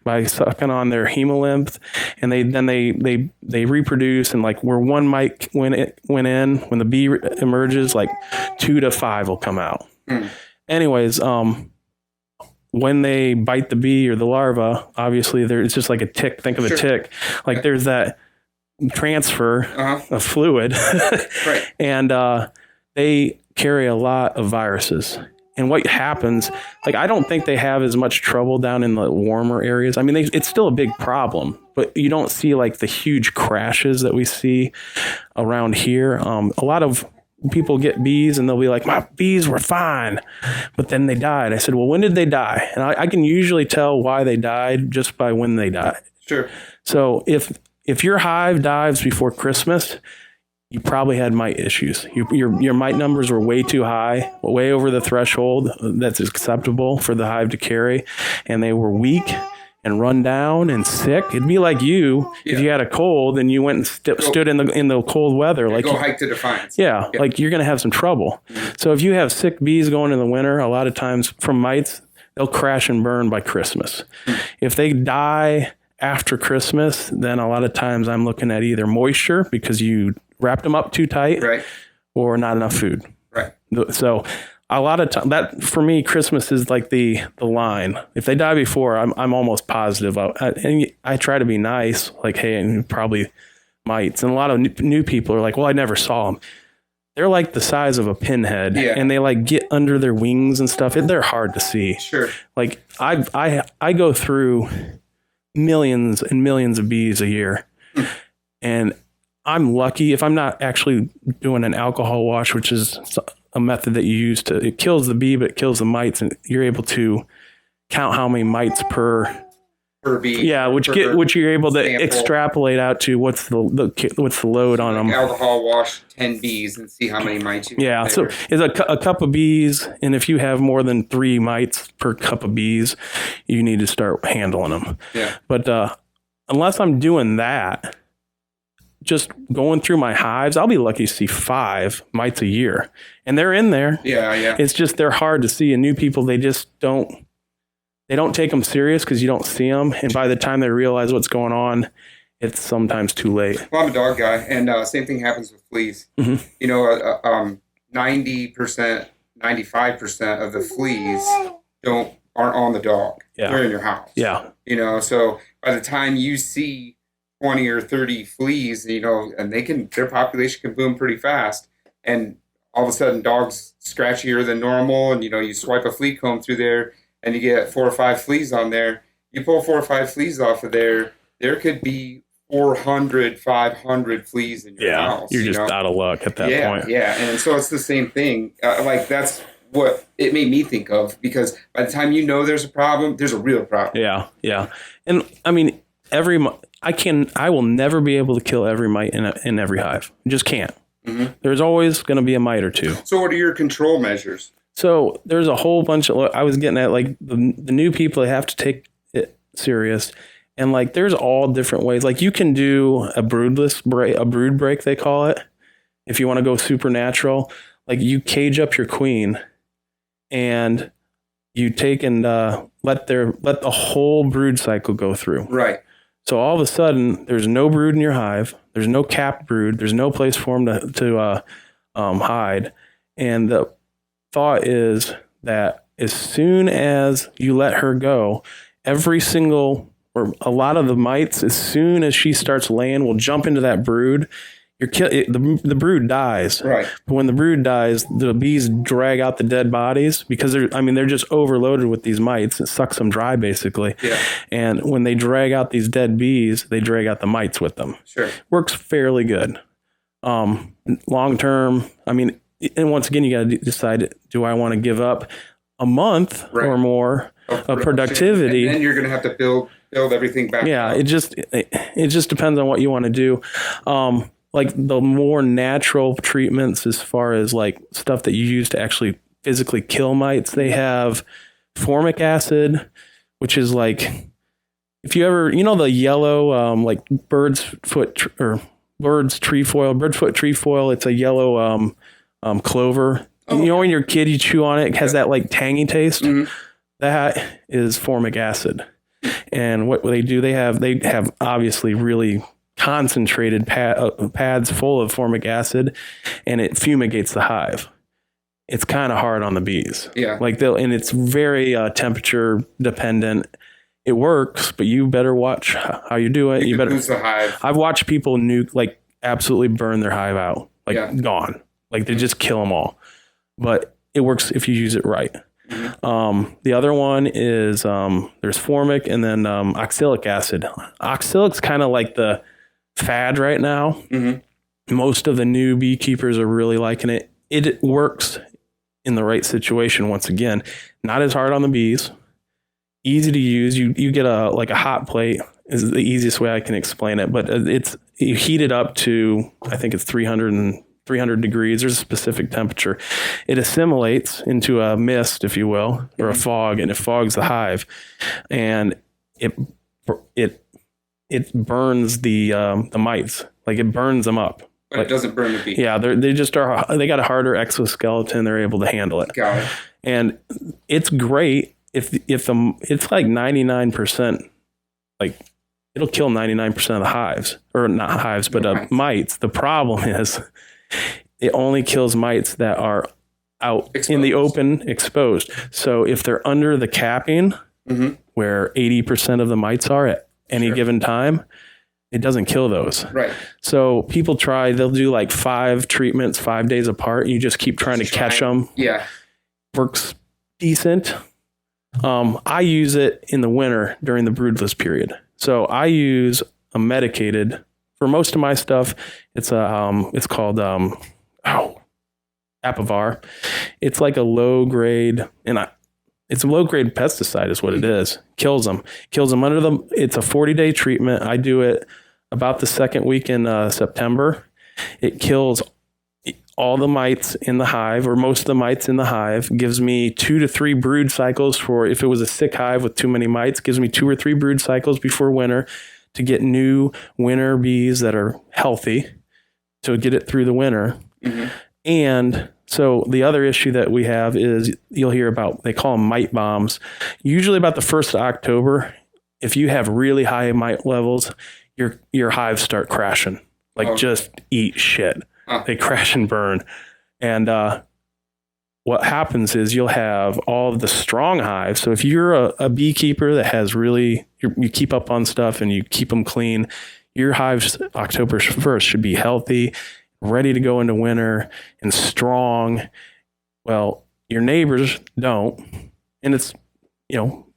Speaker 1: by sucking on their hemolymph, and they reproduce. And like where one mite went in, when the bee emerges, like 2 to 5 will come out. Anyways, when they bite the bee or the larva, obviously it's just like a tick. Think of a tick. Like there's that transfer of fluid.
Speaker 2: Right.
Speaker 1: And they carry a lot of viruses. And what happens, like I don't think they have as much trouble down in the warmer areas. I mean, it's still a big problem, but you don't see like the huge crashes that we see around here. A lot of people get bees and they'll be like, my bees were fine, but then they died. I said, well, when did they die? And I can usually tell why they died just by when they died.
Speaker 2: Sure. So
Speaker 1: if your hive dives before Christmas, you probably had mite issues. Your mite numbers were way too high, way over the threshold that's acceptable for the hive to carry, and they were weak and run down and sick. It'd be like you if you had a cold and you went and stood in the cold weather. Like
Speaker 2: go hike to Defiance.
Speaker 1: Yeah, like you're going to have some trouble. So if you have sick bees going in the winter, a lot of times from mites, they'll crash and burn by Christmas. If they die after Christmas, then a lot of times I'm looking at either moisture because you wrapped them up too tight,
Speaker 2: right, or
Speaker 1: not enough food.
Speaker 2: Right.
Speaker 1: So a lot of time that for me, Christmas is like the line. If they die before, I'm almost positive. And I try to be nice, like, hey, and probably mites. And a lot of new people are like, well, I never saw them. They're like the size of a pinhead, and they like get under their wings and stuff. They're hard to see.
Speaker 2: Sure.
Speaker 1: Like I go through millions and millions of bees a year, and I'm lucky if I'm not actually doing an alcohol wash, which is a method that you use it kills the bee, but it kills the mites, and you're able to count how many mites per bee. Yeah, which you're able to sample. Extrapolate out to what's the load on them.
Speaker 2: Alcohol wash 10 bees and see how many mites you
Speaker 1: get. So it's a cup of bees, and if you have more than 3 mites per cup of bees, you need to start handling them.
Speaker 2: Yeah.
Speaker 1: But unless I'm doing that, just going through my hives, I'll be lucky to see 5 mites a year, and they're in there.
Speaker 2: Yeah.
Speaker 1: It's just they're hard to see, and new people they don't take them serious because you don't see them, and by the time they realize what's going on, it's sometimes too late.
Speaker 2: Well, I'm a dog guy, and same thing happens with fleas.
Speaker 1: Mm-hmm.
Speaker 2: You know, 90%, 95% of the fleas aren't on the dog.
Speaker 1: Yeah.
Speaker 2: They're in your house.
Speaker 1: Yeah.
Speaker 2: You know, so by the time you see 20 or 30 fleas, you know, and their population can boom pretty fast, and all of a sudden dogs scratchier than normal, and you know, you swipe a flea comb through there and you get 4 or 5 fleas on there. You pull 4 or 5 fleas off of there could be 400, 500 fleas in your house.
Speaker 1: You're just out of luck at that point.
Speaker 2: Yeah, and so it's the same thing. Like that's what it made me think of, because by the time you know there's a problem, there's a real problem.
Speaker 1: Yeah. And I mean, I will never be able to kill every mite in every hive. I just can't.
Speaker 2: Mm-hmm.
Speaker 1: There's always going to be a mite or two.
Speaker 2: So what are your control measures?
Speaker 1: So there's a whole bunch of, I was getting at like the new people, they have to take it serious. And like, there's all different ways. Like you can do a brood break, they call it. If you want to go supernatural, like you cage up your queen and you take and let the whole brood cycle go through.
Speaker 2: Right.
Speaker 1: So all of a sudden, there's no brood in your hive. There's no capped brood. There's no place for them to hide. And the thought is that as soon as you let her go, or a lot of the mites, as soon as she starts laying, will jump into that brood, the brood dies.
Speaker 2: Right.
Speaker 1: But when the brood dies, the bees drag out the dead bodies because they're just overloaded with these mites. It sucks them dry basically.
Speaker 2: Yeah.
Speaker 1: And when they drag out these dead bees, they drag out the mites with them.
Speaker 2: Sure.
Speaker 1: Works fairly good. Long term, I mean, and once again, you got to decide, do I want to give up a month or more of productivity?
Speaker 2: And then you're going to have to build everything back.
Speaker 1: Yeah,
Speaker 2: up.
Speaker 1: it just depends on what you want to do. Like the more natural treatments, as far as like stuff that you use to actually physically kill mites, they have formic acid, which is like, if you ever, the yellow, like bird's foot trefoil. It's a yellow clover.
Speaker 2: Oh.
Speaker 1: When you're a kid, you chew on it. It has that like tangy taste. Mm-hmm. That is formic acid. And what they do, they have obviously really concentrated pads full of formic acid, and it fumigates the hive. It's kind of hard on the bees.
Speaker 2: Yeah.
Speaker 1: And it's very temperature dependent. It works, but you better watch how you do it. You better
Speaker 2: lose the hive.
Speaker 1: I've watched people absolutely burn their hive out, gone. Like they just kill them all. But it works if you use it right. Mm-hmm. The other one is there's formic and then oxalic acid. Oxalic's kind of like the fad right now. Mm-hmm. Most of the new beekeepers are really liking it. It works in the right situation. Once again, not as hard on the bees. Easy to use. You get a hot plate is the easiest way I can explain it. But you heat it up to, I think it's 300 degrees. There's a specific temperature. It assimilates into a mist, if you will, or a fog, and it fogs the hive, and it burns the mites. Like it burns them up.
Speaker 2: But it doesn't burn the bee.
Speaker 1: Yeah, they got a harder exoskeleton. They're able to handle it.
Speaker 2: Got it.
Speaker 1: And it's great if it's like 99%, like it'll kill 99% of the hives, or not hives, but mites. The problem is it only kills mites that are out in the open, exposed. So if they're under the capping, mm-hmm. where 80% of the mites are at any given time, it doesn't kill those.
Speaker 2: Right.
Speaker 1: So people they'll do like 5 treatments, 5 days apart. You just keep trying to catch them.
Speaker 2: Yeah.
Speaker 1: Works decent. I use it in the winter during the broodless period. So I use a medicated for most of my stuff. It's called Apivar. It's like a low grade, it's a low grade pesticide is what it is. Kills them under them. It's a 40-day treatment. I do it about the second week in September. It kills all the mites in the hive, or most of the mites in the hive. Gives me 2 to 3 brood cycles for, if it was a sick hive with too many mites, gives me 2 or 3 brood cycles before winter to get new winter bees that are healthy to get it through the winter. Mm-hmm. And so the other issue that we have is you'll hear about, they call them mite bombs. Usually about the 1st of October, if you have really high mite levels, your hives start crashing, just eat shit. They crash and burn. And what happens is you'll have all of the strong hives. So if you're a beekeeper that has you keep up on stuff and you keep them clean, your hives October 1st should be healthy, ready to go into winter, and strong. Well, your neighbors don't. And it's,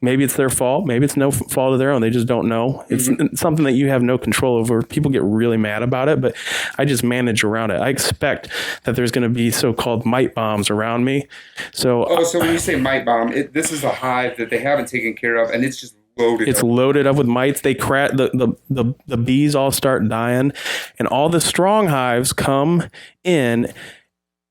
Speaker 1: maybe it's their fault. Maybe it's no fault of their own. They just don't know. It's something that you have no control over. People get really mad about it, but I just manage around it. I expect that there's going to be so-called mite bombs around me. So
Speaker 2: when you say mite bomb, this is a hive that they haven't taken care of, and it's just loaded.
Speaker 1: It's loaded up with mites. They crash. The bees all start dying, and all the strong hives come in.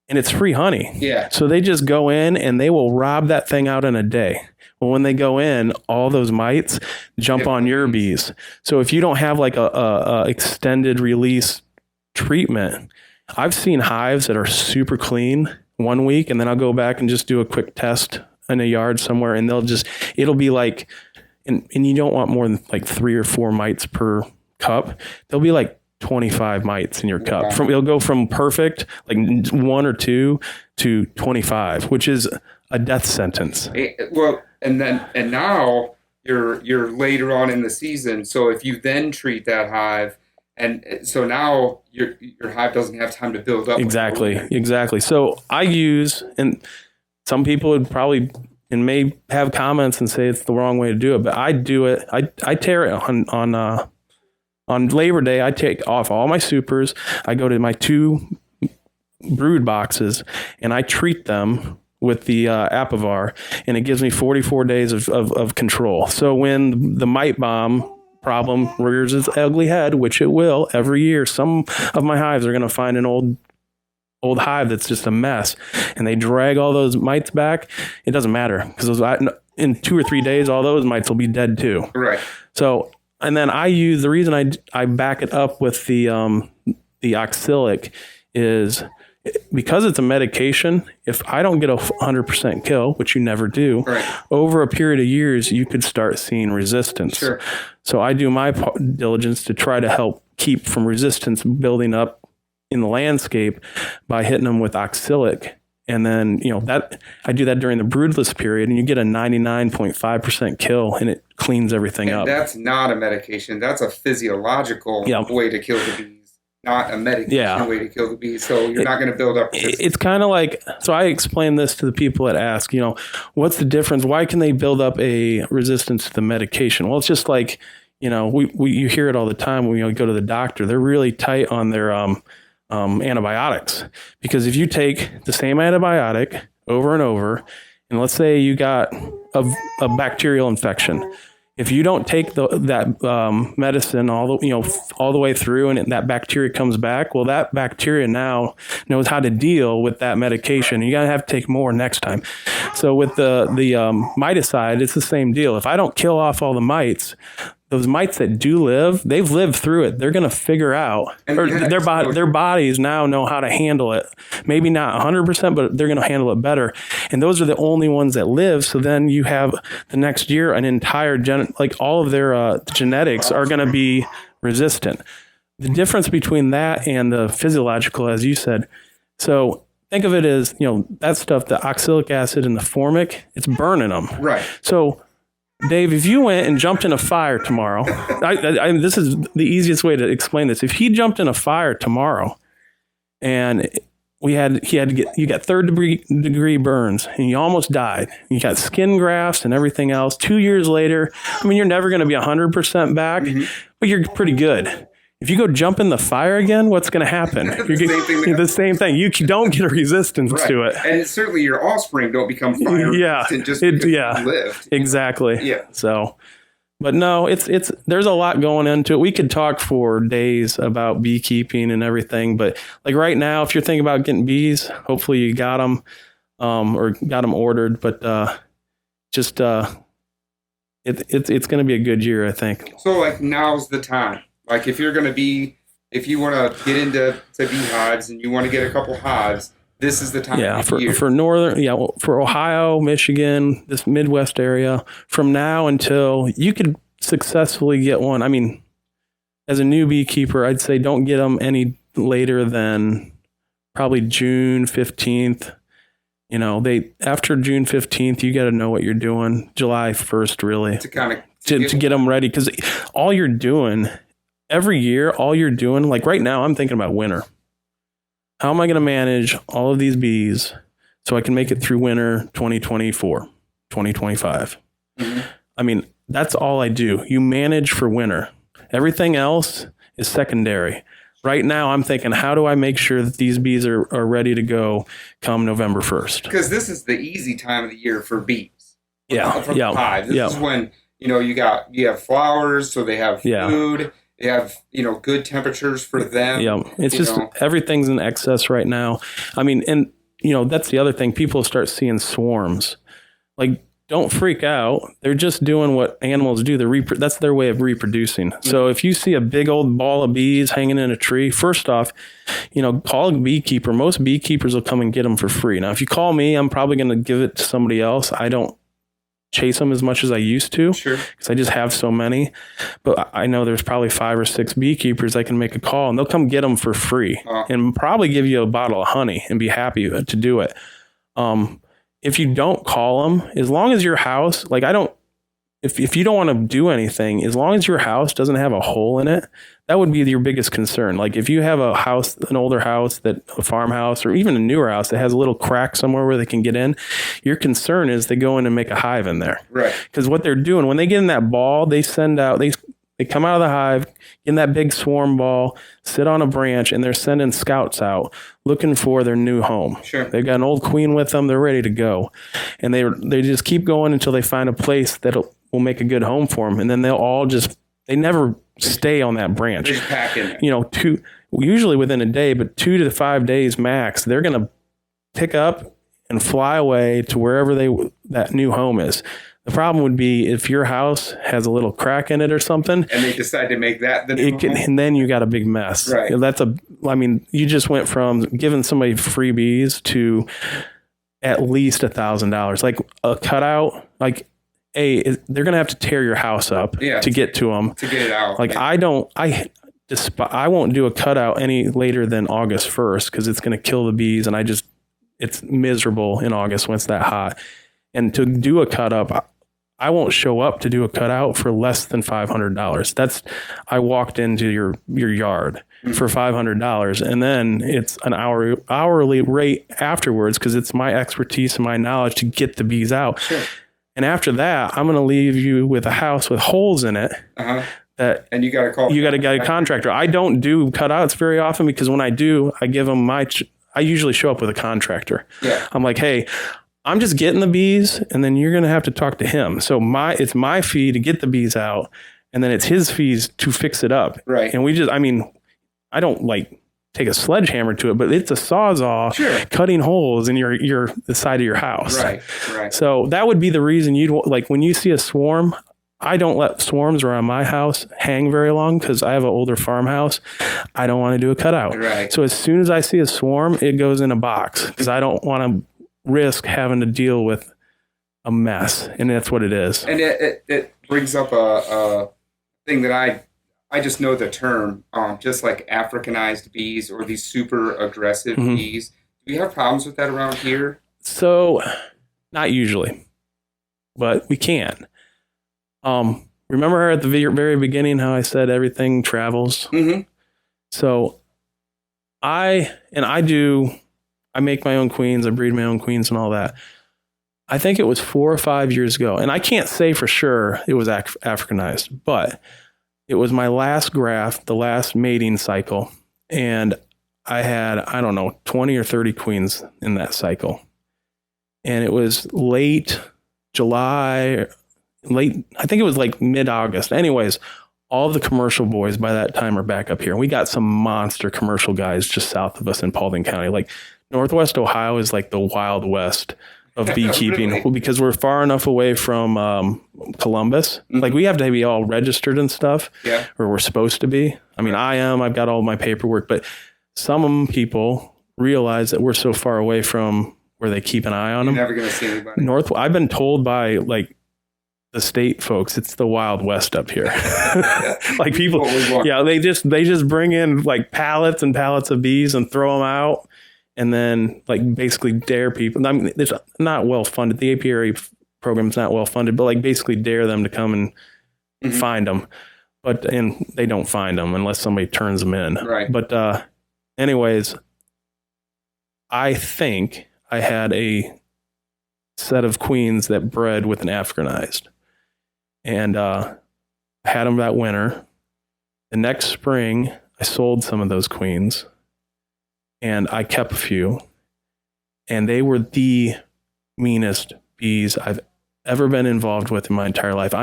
Speaker 1: And it's free honey. Yeah. So they just go in and they will rob that thing out in a day. Well, when they go in, all those mites jump on your bees. So if you don't have like a extended release treatment, I've seen hives that are super clean 1 week, and then I'll go back and just do a quick test in a yard somewhere, and it'll be like, and you don't want more than like 3 or 4 mites per cup. There'll be like 25 mites in your cup.
Speaker 2: Wow.
Speaker 1: It'll go from perfect, like 1 or 2, to 25, which is a death sentence.
Speaker 2: Well, and now you're later on in the season. So if you then treat that hive And so now your hive doesn't have time to build up.
Speaker 1: Exactly. So I use, and some people would probably and may have comments and say it's the wrong way to do it, but I do it. I tear it on Labor Day. I take off all my supers. I go to my 2 brood boxes and I treat them with the Apivar, and it gives me 44 days of control. So when the mite bomb problem rears its ugly head, which it will every year, some of my hives are going to find an old hive that's just a mess, and they drag all those mites back. It doesn't matter, because in 2 or 3 days, all those mites will be dead too.
Speaker 2: Right.
Speaker 1: So, and then I use, the reason I back it up with the oxalic is because it's a medication. If I don't get a 100% kill, which you never do,
Speaker 2: right,
Speaker 1: over a period of years, you could start seeing resistance.
Speaker 2: Sure.
Speaker 1: So I do my diligence to try to help keep from resistance building up in the landscape by hitting them with oxalic. And then, that I do that during the broodless period, and you get a 99.5% kill, and it cleans everything up.
Speaker 2: That's not a medication. That's a physiological way to kill the bees, not a medication way to kill the bees. So you're not going to build up resistance. It's
Speaker 1: kind of like, so I explain this to the people that ask, what's the difference? Why can they build up a resistance to the medication? Well, it's just like, you hear it all the time when you go to the doctor. They're really tight on their antibiotics, because if you take the same antibiotic over and over, and let's say you got a bacterial infection, if you don't take that medicine all the way through, and that bacteria comes back, well, that bacteria now knows how to deal with that medication. You gotta have to take more next time. So with the miticide, it's the same deal. If I don't kill off all the mites, those mites that do live, they've lived through it. They're going to figure out, or their bodies now know how to handle it. Maybe not 100%, but they're going to handle it better. And those are the only ones that live. So then you have the next year an entire all of their genetics are going to be resistant. The difference between that and the physiological, as you said, so think of it as, that stuff, the oxalic acid and the formic, it's burning them.
Speaker 2: Right.
Speaker 1: So Dave, if you went and jumped in a fire tomorrow, this is the easiest way to explain this. If he jumped in a fire tomorrow, and you got third degree burns, and you almost died, you got skin grafts and everything else. 2 years later, you're never going to be 100% back, but you're pretty good. If you go jump in the fire again, what's going to happen? The same thing. You don't get a resistance to it.
Speaker 2: And certainly your offspring don't become fire resistant just because you lived.
Speaker 1: Exactly.
Speaker 2: Yeah.
Speaker 1: So, but no, it's there's a lot going into it. We could talk for days about beekeeping and everything, but like right now, if you're thinking about getting bees, hopefully you got them or got them ordered, but it's going to be a good year, I think.
Speaker 2: So now's the time. If you want to get into beehives and you want to get a couple hives, this is the time.
Speaker 1: Yeah, for northern, for Ohio, Michigan, this Midwest area, from now until you could successfully get one. As a new beekeeper, I'd say don't get them any later than probably June 15th. After June 15th, you got to know what you're doing. July 1st, really, to get them ready, because all you're doing. Every year, all you're doing, like right now, I'm thinking about winter. How am I going to manage all of these bees so I can make it through winter 2024, 2025? Mm-hmm. That's all I do. You manage for winter. Everything else is secondary. Right now, I'm thinking, how do I make sure that these bees are ready to go come November 1st?
Speaker 2: Because this is the easy time of the year for bees.
Speaker 1: Yeah.
Speaker 2: For the hive. This is when, you have flowers, so they have food. They have, good temperatures for them.
Speaker 1: Yeah, it's just everything's in excess right now. And that's the other thing. People start seeing swarms. Don't freak out. They're just doing what animals do. That's their way of reproducing. Mm-hmm. So if you see a big old ball of bees hanging in a tree, first off, call a beekeeper. Most beekeepers will come and get them for free. Now, if you call me, I'm probably going to give it to somebody else. I don't chase them as much as I used to, because I just have so many. But I know there's probably 5 or 6 beekeepers I can make a call, and they'll come get them for free and probably give you a bottle of honey and be happy to do it. If you don't call them, as long as your house, if you don't want to do anything, as long as your house doesn't have a hole in it, that would be your biggest concern. Like if you have a house, an older house, a farmhouse, or even a newer house that has a little crack somewhere where they can get in, your concern is they go in and make a hive in there.
Speaker 2: Right.
Speaker 1: Because what they're doing, when they get in that ball, they send out, they come out of the hive, get in that big swarm ball, sit on a branch, and they're sending scouts out looking for their new home.
Speaker 2: Sure.
Speaker 1: They've got an old queen with them. They're ready to go. And they just keep going until they find a place that will make a good home for them. And then they'll all they never stay on that branch.
Speaker 2: They just pack in there.
Speaker 1: You know, usually within a day, but 2 to 5 days max, they're going to pick up and fly away to wherever that new home is. The problem would be if your house has a little crack in it or something,
Speaker 2: and they decide to make that the new home.
Speaker 1: And then you got a big mess.
Speaker 2: Right.
Speaker 1: You just went from giving somebody freebies to at least $1,000. Like a cutout, they're going to have to tear your house up to get to them.
Speaker 2: To get it out.
Speaker 1: Like I won't do a cutout any later than August 1st because it's going to kill the bees. And it's miserable in August when it's that hot. And to do a cut up, I won't show up to do a cutout for less than $500. I walked into your yard for $500, and then it's an hourly rate afterwards because it's my expertise and my knowledge to get the bees out.
Speaker 2: Sure.
Speaker 1: And after that, I'm going to leave you with a house with holes in it.
Speaker 2: Uh-huh.
Speaker 1: And
Speaker 2: you got to call.
Speaker 1: You got to get a contractor. I don't do cutouts very often because when I do, I give them I usually show up with a contractor.
Speaker 2: Yeah.
Speaker 1: I'm like, hey, I'm just getting the bees, and then you're going to have to talk to him. So it's my fee to get the bees out, and then it's his fees to fix it up.
Speaker 2: Right.
Speaker 1: And I don't take a sledgehammer to it, but it's a sawzall cutting holes in the side of your house.
Speaker 2: Right.
Speaker 1: So that would be the reason when you see a swarm, I don't let swarms around my house hang very long because I have an older farmhouse. I don't want to do a cutout.
Speaker 2: Right.
Speaker 1: So as soon as I see a swarm, it goes in a box because I don't want to risk having to deal with a mess, and that's what it is.
Speaker 2: And it brings up a thing that I just know the term, just like Africanized bees or these super aggressive bees. Do you have problems with that around here?
Speaker 1: So, not usually, but we can. Remember at the very beginning how I said everything travels? Mm-hmm. So, I make my own queens, I breed my own queens and all that. I think it was 4 or 5 years ago, and I can't say for sure it was Africanized, but it was my last graft, the last mating cycle, and I had, 20 or 30 queens in that cycle. And it was late July, I think it was mid-August. Anyways, all of the commercial boys by that time are back up here. And we got some monster commercial guys just south of us in Paulding County. Northwest Ohio is the Wild West of beekeeping.
Speaker 2: Really?
Speaker 1: Because we're far enough away from Columbus. Mm-hmm. We have to be all registered and stuff.
Speaker 2: Yeah.
Speaker 1: Or we're supposed to be. I've got all my paperwork, but some people realize that we're so far away from where they keep an eye on them.
Speaker 2: You're never going to see anybody.
Speaker 1: I've been told by the state folks, it's the Wild West up here. People, they just bring in pallets and pallets of bees and throw them out. And then basically dare people. It's not well funded. The apiary program's not well funded, but basically dare them to come and find them. And they don't find them unless somebody turns them in.
Speaker 2: Right.
Speaker 1: But anyways, I think I had a set of queens that bred with an Africanized. And I had them that winter. The next spring, I sold some of those queens. And I kept a few, and they were the meanest bees I've ever been involved with in my entire life.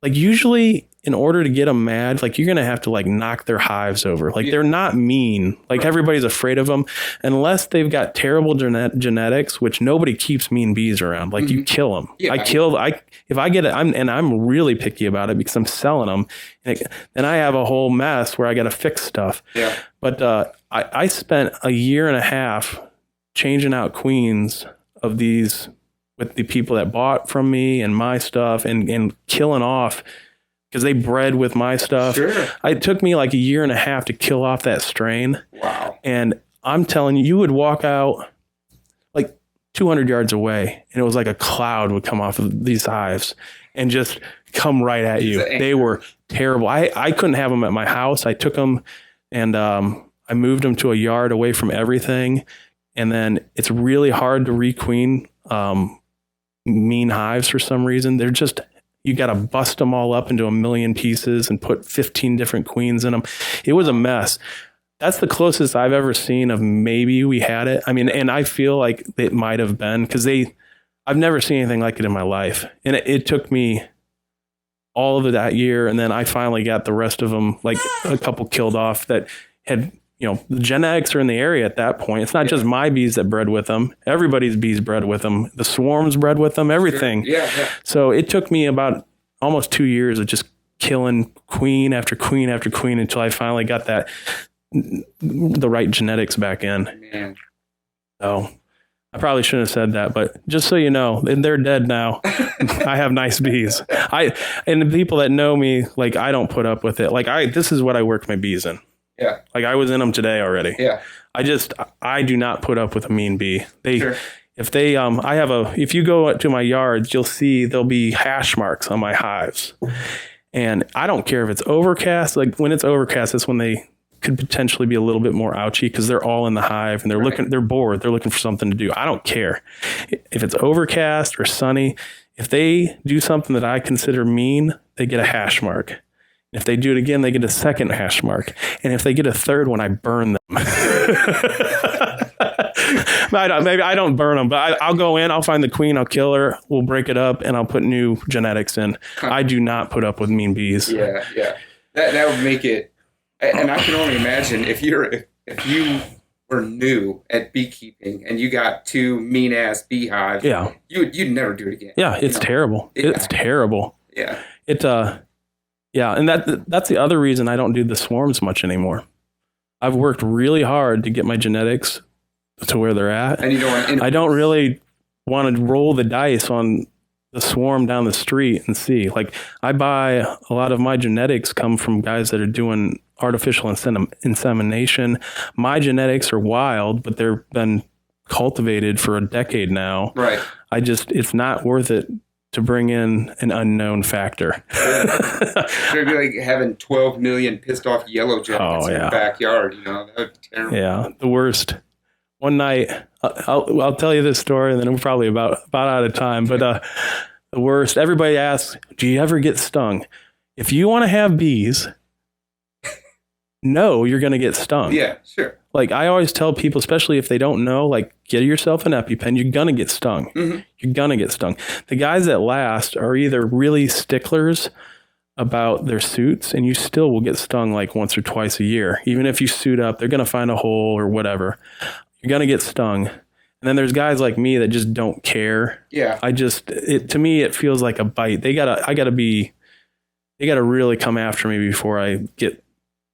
Speaker 1: Usually in order to get them mad, you're going to have to knock their hives over. They're not mean. Everybody's afraid of them unless they've got terrible genetics, which nobody keeps mean bees around. You kill them. Yeah. If I get it, I'm really picky about it because I'm selling them. Then I have a whole mess where I got to fix stuff.
Speaker 2: Yeah.
Speaker 1: But I spent a year and a half changing out queens of these with the people that bought from me and my stuff and killing off because they bred with my stuff.
Speaker 2: Sure.
Speaker 1: It took me a year and a half to kill off that strain.
Speaker 2: Wow.
Speaker 1: And I'm telling you, you would walk out 200 yards away, and it was like a cloud would come off of these hives and just come right at you. They were terrible. I couldn't have them at my house. I took them and I moved them to a yard away from everything. And then it's really hard to requeen mean hives for some reason. They're just, you got to bust them all up into a million pieces and put 15 different queens in them. It was a mess. That's the closest I've ever seen of maybe we had it. I mean, and I feel like it might have been because I've never seen anything like it in my life. And it took me all of it that year. And then I finally got the rest of them, like a couple killed off that had, the genetics are in the area at that point. It's not just my bees that bred with them. Everybody's bees bred with them. The swarms bred with them, everything.
Speaker 2: Sure. Yeah.
Speaker 1: So it took me about almost 2 years of just killing queen after queen after queen until I finally got the right genetics back in.
Speaker 2: Man.
Speaker 1: So I probably shouldn't have said that, but just so you know, they're dead now. I have nice bees. And the people that know me, like, I don't put up with it. Like, this is what I work my bees in.
Speaker 2: Yeah.
Speaker 1: Like, I was in them today already.
Speaker 2: Yeah.
Speaker 1: I do not put up with a mean bee.
Speaker 2: Sure.
Speaker 1: If you go to my yards, you'll see there'll be hash marks on my hives. And I don't care if it's overcast. Like, when it's overcast, that's when they could potentially be a little bit more ouchy because they're all in the hive and they're bored. They're looking for something to do. I don't care if it's overcast or sunny. If they do something that I consider mean, they get a hash mark. If they do it again, they get a second hash mark. And if they get a third one, I burn them. Maybe I don't burn them, but I'll go in, I'll find the queen, I'll kill her, we'll break it up, and I'll put new genetics in. I do not put up with mean bees.
Speaker 2: Yeah. That would make it. And I can only imagine if you were new at beekeeping and you got two mean ass beehives, you'd never do it again.
Speaker 1: Yeah, it's terrible. Yeah. It's terrible.
Speaker 2: Yeah.
Speaker 1: And that's the other reason I don't do the swarms much anymore. I've worked really hard to get my genetics to where they're at. And I don't really want to roll the dice on the swarm down the street and see. Like, I buy a lot of my genetics come from guys that are doing artificial insemination. My genetics are wild, but they've been cultivated for a decade now.
Speaker 2: Right.
Speaker 1: It's not worth it to bring in an unknown factor.
Speaker 2: It'd be like having 12 million pissed off yellow jackets in your backyard. That would be terrible.
Speaker 1: Yeah, the worst. One night, I'll tell you this story, and then I'm probably about out of time. But the worst. Everybody asks, "Do you ever get stung?" If you want to have bees, no, you're going to get stung.
Speaker 2: Yeah, sure.
Speaker 1: Like, I always tell people, especially if they don't know, like, get yourself an EpiPen. You're going to get stung.
Speaker 2: Mm-hmm.
Speaker 1: You're going to get stung. The guys that last are either really sticklers about their suits, and you still will get stung like once or twice a year. Even if you suit up, they're going to find a hole or whatever. You're going to get stung. And then there's guys like me that just don't care.
Speaker 2: Yeah.
Speaker 1: To me, it feels like a bite. They gotta really come after me before I get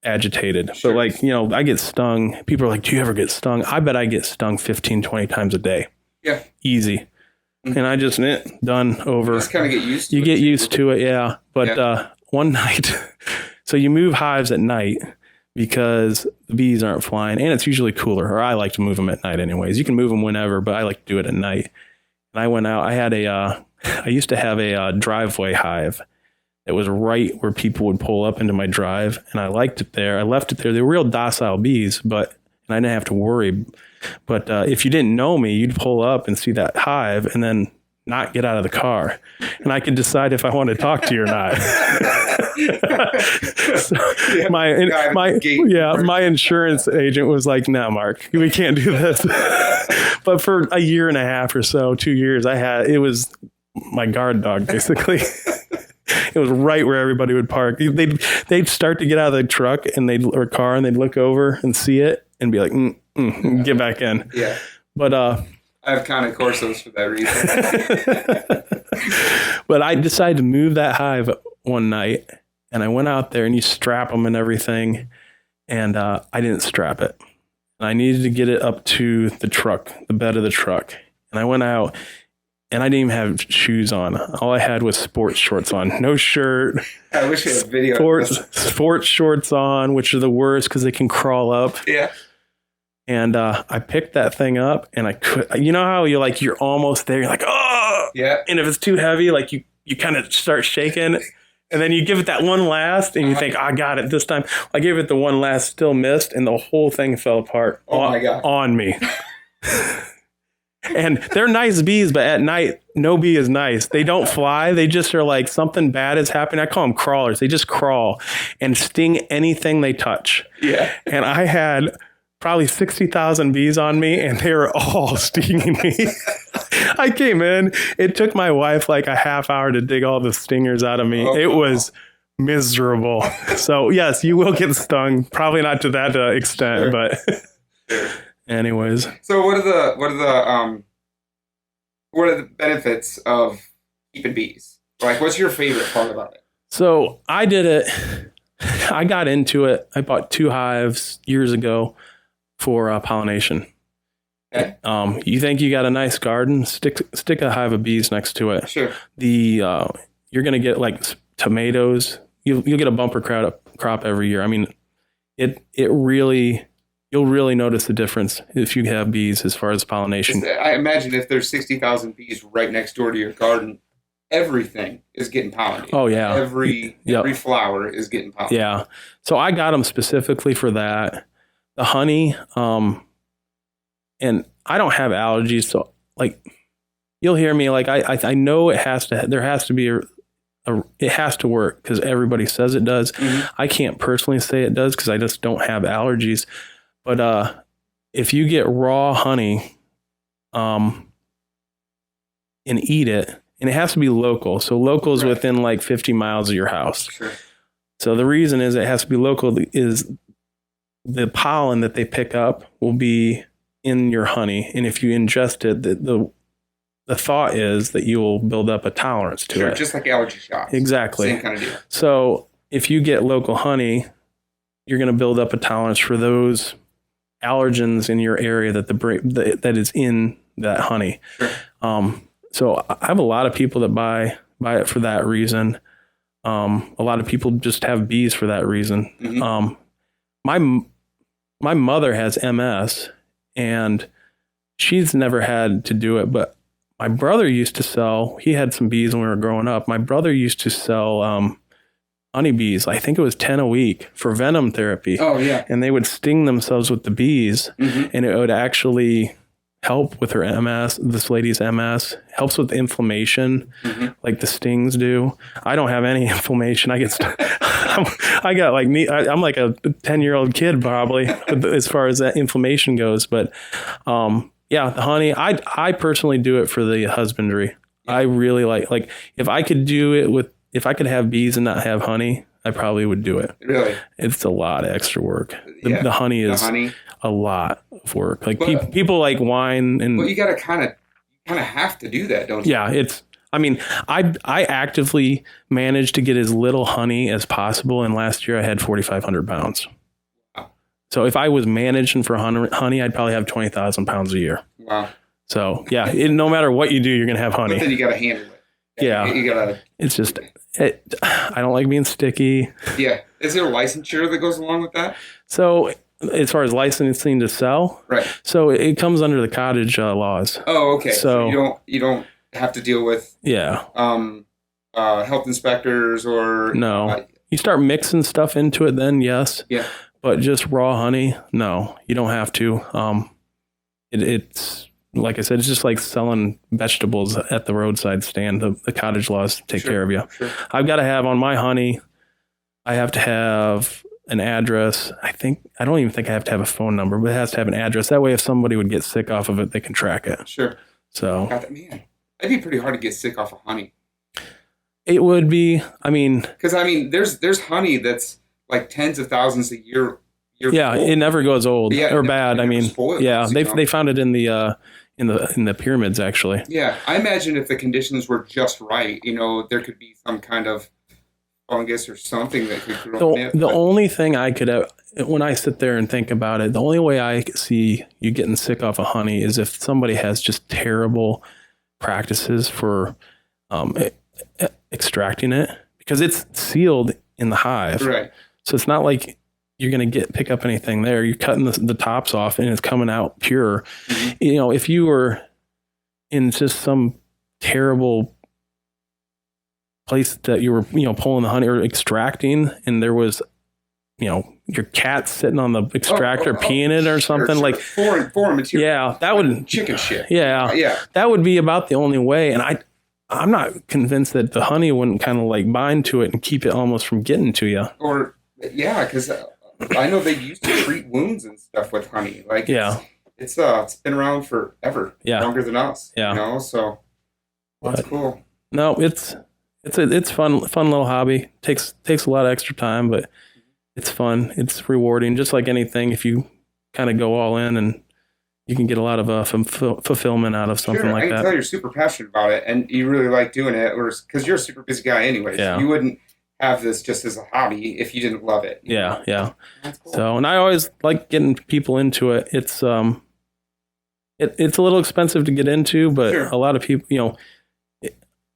Speaker 1: agitated.
Speaker 2: Sure.
Speaker 1: But like, I get stung. People are like, do you ever get stung? I bet I get stung 15, 20 times a day.
Speaker 2: Yeah.
Speaker 1: Easy. Mm-hmm. And I just, done, over.
Speaker 2: You just kind of get used to it.
Speaker 1: You get used to it, yeah. But one night, so you move hives at night because the bees aren't flying, and it's usually cooler, or I like to move them at night anyways. You can move them whenever, but I like to do it at night. And I went out, I used to have a driveway hive. It was right where people would pull up into my drive, and I liked it there. I left it there. They were real docile bees, and I didn't have to worry. But if you didn't know me, you'd pull up and see that hive and then not get out of the car. And I could decide if I want to talk to you or not. So my insurance agent was like, no, Mark, we can't do this. But for a year and a half or so, 2 years, it was my guard dog, basically. It was right where everybody would park. They'd start to get out of the truck or car, and they'd look over and see it and be like, get back in.
Speaker 2: Yeah.
Speaker 1: But
Speaker 2: I have Cane Corsos for that reason.
Speaker 1: But I decided to move that hive one night, and I went out there, and you strap them and everything, and I didn't strap it. And I needed to get it up to the bed of the truck. And I went out, and I didn't even have shoes on. All I had was sports shorts on. No shirt.
Speaker 2: I wish you had a video.
Speaker 1: Sports shorts on, which are the worst because they can crawl up.
Speaker 2: Yeah.
Speaker 1: And I picked that thing up, and I could, you know how you're almost there. You're like, oh,
Speaker 2: Yeah.
Speaker 1: And if it's too heavy, like you kind of start shaking, and then you give it that one last, and you think, I got it this time. I gave it the one last, still missed, and the whole thing fell apart on me. And they're nice bees, but at night, no bee is nice. They don't fly. They just are like, something bad is happening. I call them crawlers. They just crawl and sting anything they touch.
Speaker 2: Yeah.
Speaker 1: And I had probably 60,000 bees on me, and they were all stinging me. I came in. It took my wife like a half hour to dig all the stingers out of me. It was miserable. So yes, you will get stung. Probably not to that extent, but anyways.
Speaker 2: So what are the benefits of keeping bees? Like, what's your favorite part about it?
Speaker 1: So I did it. I got into it. I bought 2 hives years ago for pollination.
Speaker 2: Okay.
Speaker 1: You think you got a nice garden? Stick a hive of bees next to it.
Speaker 2: Sure.
Speaker 1: You're gonna get like tomatoes. You'll get a bumper crop every year. I mean, you'll really notice the difference if you have bees as far as pollination.
Speaker 2: I imagine if there's 60,000 bees right next door to your garden, everything is getting pollinated.
Speaker 1: Oh yeah.
Speaker 2: Every flower is getting pollinated.
Speaker 1: Yeah. So I got them specifically for that. The honey, and I don't have allergies, so like you'll hear me like I know it has to work because everybody says it does. Mm-hmm. I can't personally say it does because I just don't have allergies. But if you get raw honey, and eat it, and it has to be local. So local is within like 50 miles of your house. Sure. So the reason is it has to be local is the pollen that they pick up will be in your honey. And if you ingest it, the thought is that you will build up a tolerance to it.
Speaker 2: Just like allergy shots.
Speaker 1: Exactly.
Speaker 2: Same kind of deal.
Speaker 1: So if you get local honey, you're going to build up a tolerance for those allergens in your area that is in that honey.
Speaker 2: Sure.
Speaker 1: So I have a lot of people that buy it for that reason. A lot of people just have bees for that reason. Mm-hmm. My mother has MS, and she's never had to do it, but my brother used to sell, he had some bees when we were growing up. My brother used to sell honeybees. I think it was 10 a week for venom therapy.
Speaker 2: Oh, yeah.
Speaker 1: And they would sting themselves with the bees, mm-hmm. and it would actually help with her MS, this lady's MS, helps with inflammation, mm-hmm. like the stings do. I don't have any inflammation. I'm like a 10-year-old kid probably as far as that inflammation goes. But the honey, I personally do it for the husbandry. I really like if I could have bees and not have honey, I probably would do it.
Speaker 2: Really?
Speaker 1: It's a lot of extra work. The honey is a lot of work. Like people like wine and.
Speaker 2: Well, you got to kind of have to do that, don't you?
Speaker 1: Yeah, I actively managed to get as little honey as possible, and last year I had 4,500 pounds. Wow. So if I was managing for honey, I'd probably have 20,000 pounds a year. Wow. So yeah, no matter what you do, you're gonna have honey.
Speaker 2: But then you got to handle it.
Speaker 1: Yeah.
Speaker 2: You gotta.
Speaker 1: It's just. I don't like being sticky.
Speaker 2: Yeah. Is there a licensure that goes along with that?
Speaker 1: So as far as licensing to sell,
Speaker 2: right? So
Speaker 1: it comes under the cottage laws.
Speaker 2: Oh, okay. So you don't have to deal with health inspectors or
Speaker 1: no. You start mixing stuff into it, then yes. Yeah. But just raw honey, no, you don't have to. It's like I said, it's just like selling vegetables at the roadside stand. The cottage laws take care of you. Sure. I've got to have on my honey, I have to have an address. I don't even think I have to have a phone number, but it has to have an address. That way, if somebody would get sick off of it, they can track it. Sure. So.
Speaker 2: Man, it'd be pretty hard to get sick off of honey.
Speaker 1: It would be.
Speaker 2: Because there's honey that's like tens of thousands a year.
Speaker 1: Yeah, it never goes old or bad. Spoils, they found it in the pyramids actually.
Speaker 2: Yeah, I imagine if the conditions were just right, there could be some kind of fungus or something that could grow in it.
Speaker 1: The only thing I could have, when I sit there and think about it, the only way I see you getting sick off of honey is if somebody has just terrible practices for extracting it, because it's sealed in the hive.
Speaker 2: Right.
Speaker 1: So it's not like you're going to pick up anything there. You're cutting the tops off and it's coming out pure. Mm-hmm. If you were in just some terrible place that you were, pulling the honey or extracting, and there was, your cat sitting on the extractor peeing it or something, like
Speaker 2: foreign material.
Speaker 1: Yeah, that would
Speaker 2: chicken shit.
Speaker 1: Yeah, that would be about the only way. And I'm not convinced that the honey wouldn't kind of like bind to it and keep it almost from getting to you.
Speaker 2: Or because I know they used to treat wounds and stuff with honey. Like it's been around forever.
Speaker 1: Yeah,
Speaker 2: longer than us.
Speaker 1: Yeah,
Speaker 2: so that's cool.
Speaker 1: No, it's fun little hobby. Takes a lot of extra time, but it's fun. It's rewarding, just like anything. If you kind of go all in, and you can get a lot of fulfillment out of something like that. I can
Speaker 2: tell you're super passionate about it, and you really like doing it, because you're a super busy guy anyway.
Speaker 1: Yeah.
Speaker 2: So you wouldn't have this just as a hobby if you didn't love it.
Speaker 1: Yeah.
Speaker 2: That's cool.
Speaker 1: So, and I always like getting people into it. It's it's a little expensive to get into, but a lot of people,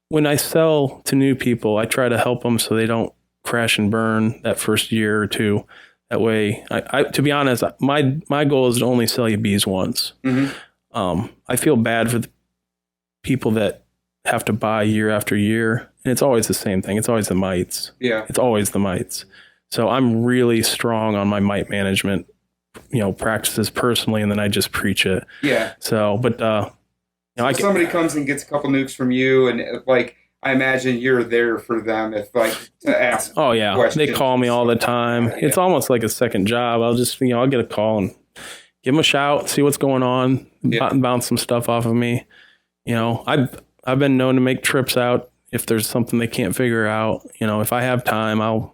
Speaker 1: when I sell to new people, I try to help them so they don't crash and burn that first year or two. That way, I to be honest, my goal is to only sell you bees once. Mm-hmm. I feel bad for the people that have to buy year after year, and it's always the same thing. It's always the mites. Yeah, it's always the mites. So I'm really strong on my mite management, practices personally, and then I just preach it. Yeah. So, but
Speaker 2: somebody comes and gets a couple nukes from you, and I imagine you're there for them to ask. Oh yeah, questions.
Speaker 1: They call me all the time. Yeah. It's almost like a second job. I'll just I'll get a call and give them a shout, see what's going on, bounce some stuff off of me. I've been known to make trips out if there's something they can't figure out. If I have time, I'll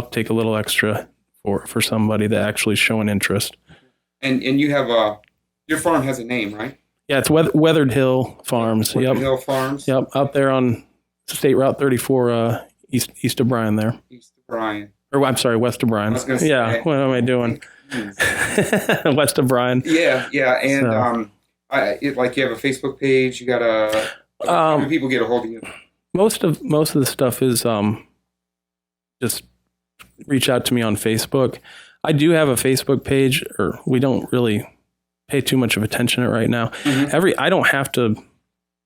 Speaker 1: take a little extra for somebody that actually showing interest.
Speaker 2: And you have your farm has a name, right?
Speaker 1: Yeah, it's Weathered Hill Farms.
Speaker 2: Weathered Hill Farms.
Speaker 1: Yep, out there on State Route 34, east of Bryan there.
Speaker 2: East of Bryan.
Speaker 1: Or I'm sorry, west of Bryan.
Speaker 2: I was going to say.
Speaker 1: Yeah, what am I doing? West of Bryan.
Speaker 2: Yeah, and you have a Facebook page. You got how do people get a hold of you?
Speaker 1: Most of the stuff is just reach out to me on Facebook. I do have a Facebook page, or we don't really pay too much of attention to it right now. Mm-hmm. I don't have to.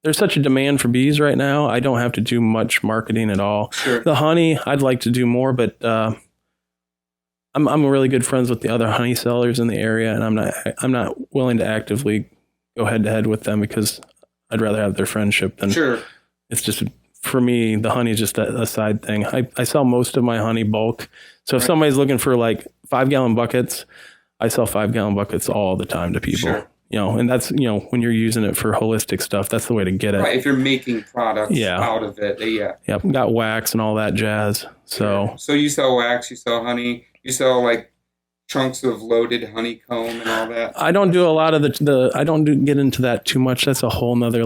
Speaker 1: There's such a demand for bees right now. I don't have to do much marketing at all. Sure. The honey, I'd like to do more, but I'm really good friends with the other honey sellers in the area, and I'm not willing to actively go head to head with them because I'd rather have their friendship than. Sure. It's just, for me, the honey is just a side thing. I sell most of my honey bulk, so if somebody's looking for 5-gallon buckets, I sell 5-gallon buckets all the time to people. Sure. And that's, when you're using it for holistic stuff, that's the way to get it.
Speaker 2: Right, if you're making products out of it. Yeah.
Speaker 1: Yep, got wax and all that jazz. So
Speaker 2: you sell wax, you sell honey, you sell chunks of loaded honeycomb and all that?
Speaker 1: I don't do a lot of I don't get into that too much. That's a whole nother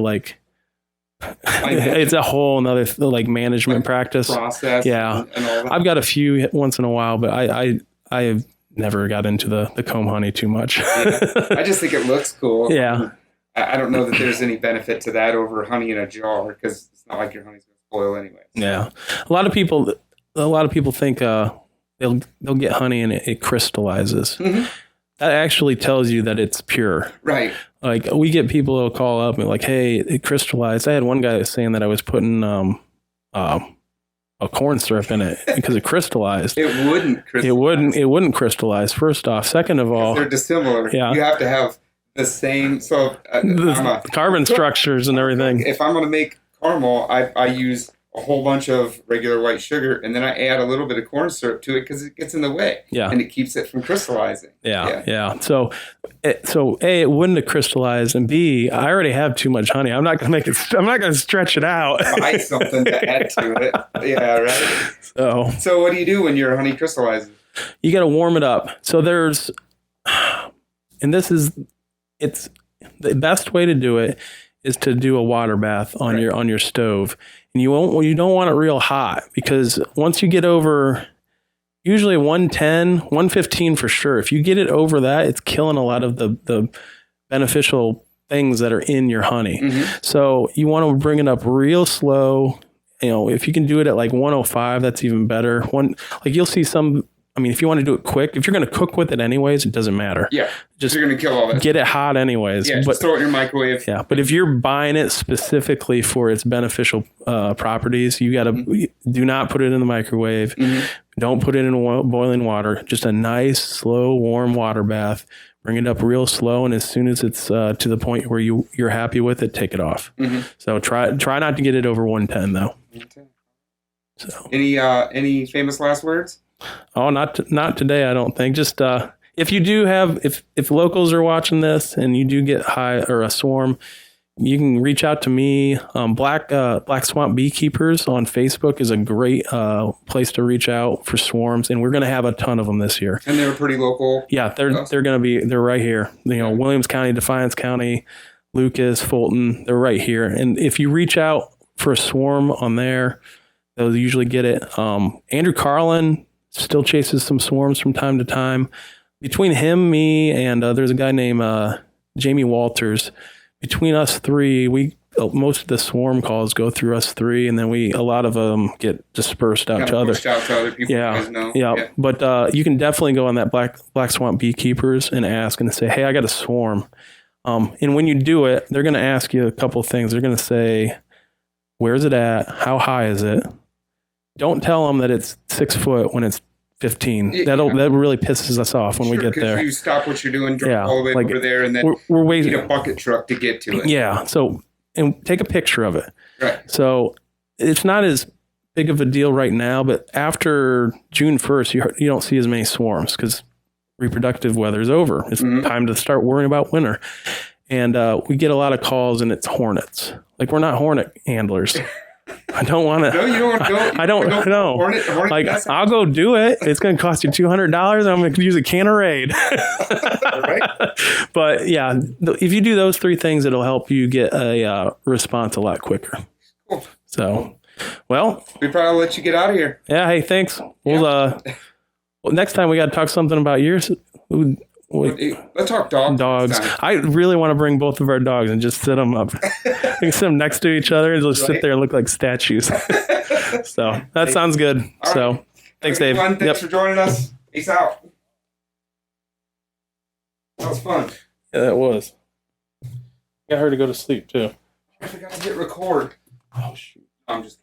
Speaker 1: it's a whole nother management practice.
Speaker 2: Process.
Speaker 1: Yeah.
Speaker 2: And all that.
Speaker 1: I've got a few once in a while, but I have never got into the comb honey too much.
Speaker 2: I just think it looks cool.
Speaker 1: Yeah.
Speaker 2: I don't know that there's any benefit to that over honey in a jar, because it's not like your honey's going to spoil anyway. So.
Speaker 1: Yeah. A lot of people think they'll get honey and it crystallizes. Mm-hmm. That actually tells you that it's pure. Right. We get people that'll call up and hey, it crystallized. I had one guy saying that I was putting a corn syrup in it because it crystallized.
Speaker 2: It wouldn't crystallize.
Speaker 1: It wouldn't crystallize. First off. Second of all,
Speaker 2: they're dissimilar. Yeah. You have to have the same. So
Speaker 1: the carbon structures and everything.
Speaker 2: If I'm going to make caramel, I use a whole bunch of regular white sugar, and then I add a little bit of corn syrup to it because it gets in the way. Yeah. And it keeps it from crystallizing.
Speaker 1: Yeah. So A, it wouldn't have crystallized, and B, I already have too much honey. I'm not going to stretch it out.
Speaker 2: Buy something to add to it. Yeah, right. So what do you do when your honey crystallizes?
Speaker 1: You got to warm it up. So it's the best way to do it is to do a water bath on your stove. And you don't want it real hot, because once you get over usually 110, 115 for sure, if you get it over that, it's killing a lot of the beneficial things that are in your honey. Mm-hmm. So you want to bring it up real slow. If you can do it at 105, that's even better. You'll see some I mean, if you want to do it quick, if you're going to cook with it anyways, it doesn't matter.
Speaker 2: Yeah.
Speaker 1: Just
Speaker 2: you're going to kill all that.
Speaker 1: Get it hot anyways.
Speaker 2: Yeah, just throw it in your microwave.
Speaker 1: Yeah, but if you're buying it specifically for its beneficial properties, you got to do not put it in the microwave. Don't put it in boiling water. Just a nice, slow, warm water bath. Bring it up real slow, and as soon as it's to the point where you're happy with it, take it off. So try not to get it over 110 though.
Speaker 2: Okay.
Speaker 1: So
Speaker 2: any famous last words?
Speaker 1: Oh, not today. I don't think. Just if you do have if locals are watching this and you do get a swarm, you can reach out to me. Black Swamp Beekeepers on Facebook is a great place to reach out for swarms, and we're going to have a ton of them this year.
Speaker 2: And they're pretty local.
Speaker 1: Yeah, they're right here. Williams County, Defiance County, Lucas, Fulton, they're right here. And if you reach out for a swarm on there, they'll usually get it. Andrew Carlin still chases some swarms from time to time. Between him, me, and there's a guy named Jamie Walters. Between us three, most of the swarm calls go through us three, and then a lot of them get dispersed out to other people. Yeah. But you can definitely go on that Black Swamp Beekeepers and ask and say, "Hey, I got a swarm." And when you do it, they're going to ask you a couple of things. They're going to say, "Where's it at? How high is it?" Don't tell them that it's 6 foot when it's 15. That really pisses us off when we get there.
Speaker 2: You stop what you're doing, drive all the way over there, and then
Speaker 1: we're waiting.
Speaker 2: Need a bucket truck to get to it.
Speaker 1: Yeah. So, and take a picture of it.
Speaker 2: Right.
Speaker 1: So it's not as big of a deal right now, but after June 1st, you don't see as many swarms because reproductive weather is over. It's time to start worrying about winter. And we get a lot of calls, and it's hornets. Like, we're not hornet handlers. I don't want to.
Speaker 2: No, you don't want to go.
Speaker 1: I don't know. Like, I'll go do it. It's going to cost you $200. I'm going to use a can of Raid.
Speaker 2: Right.
Speaker 1: But yeah, if you do those three things, it'll help you get a response a lot quicker.
Speaker 2: Cool.
Speaker 1: So, well,
Speaker 2: we probably let you get out of here.
Speaker 1: Yeah. Hey, thanks. Well, next time we got to talk something about yours.
Speaker 2: Let's talk dogs.
Speaker 1: I really want to bring both of our dogs and just sit them up. We can sit them next to each other and just sit there and look like statues. So that sounds good.
Speaker 2: All
Speaker 1: so
Speaker 2: right.
Speaker 1: Thanks, Dave.
Speaker 2: Thanks for joining us. Peace out. That was fun.
Speaker 1: Yeah, that was. Got her to go to sleep too.
Speaker 2: I forgot to hit record.
Speaker 1: Oh shoot.
Speaker 2: I'm just kidding.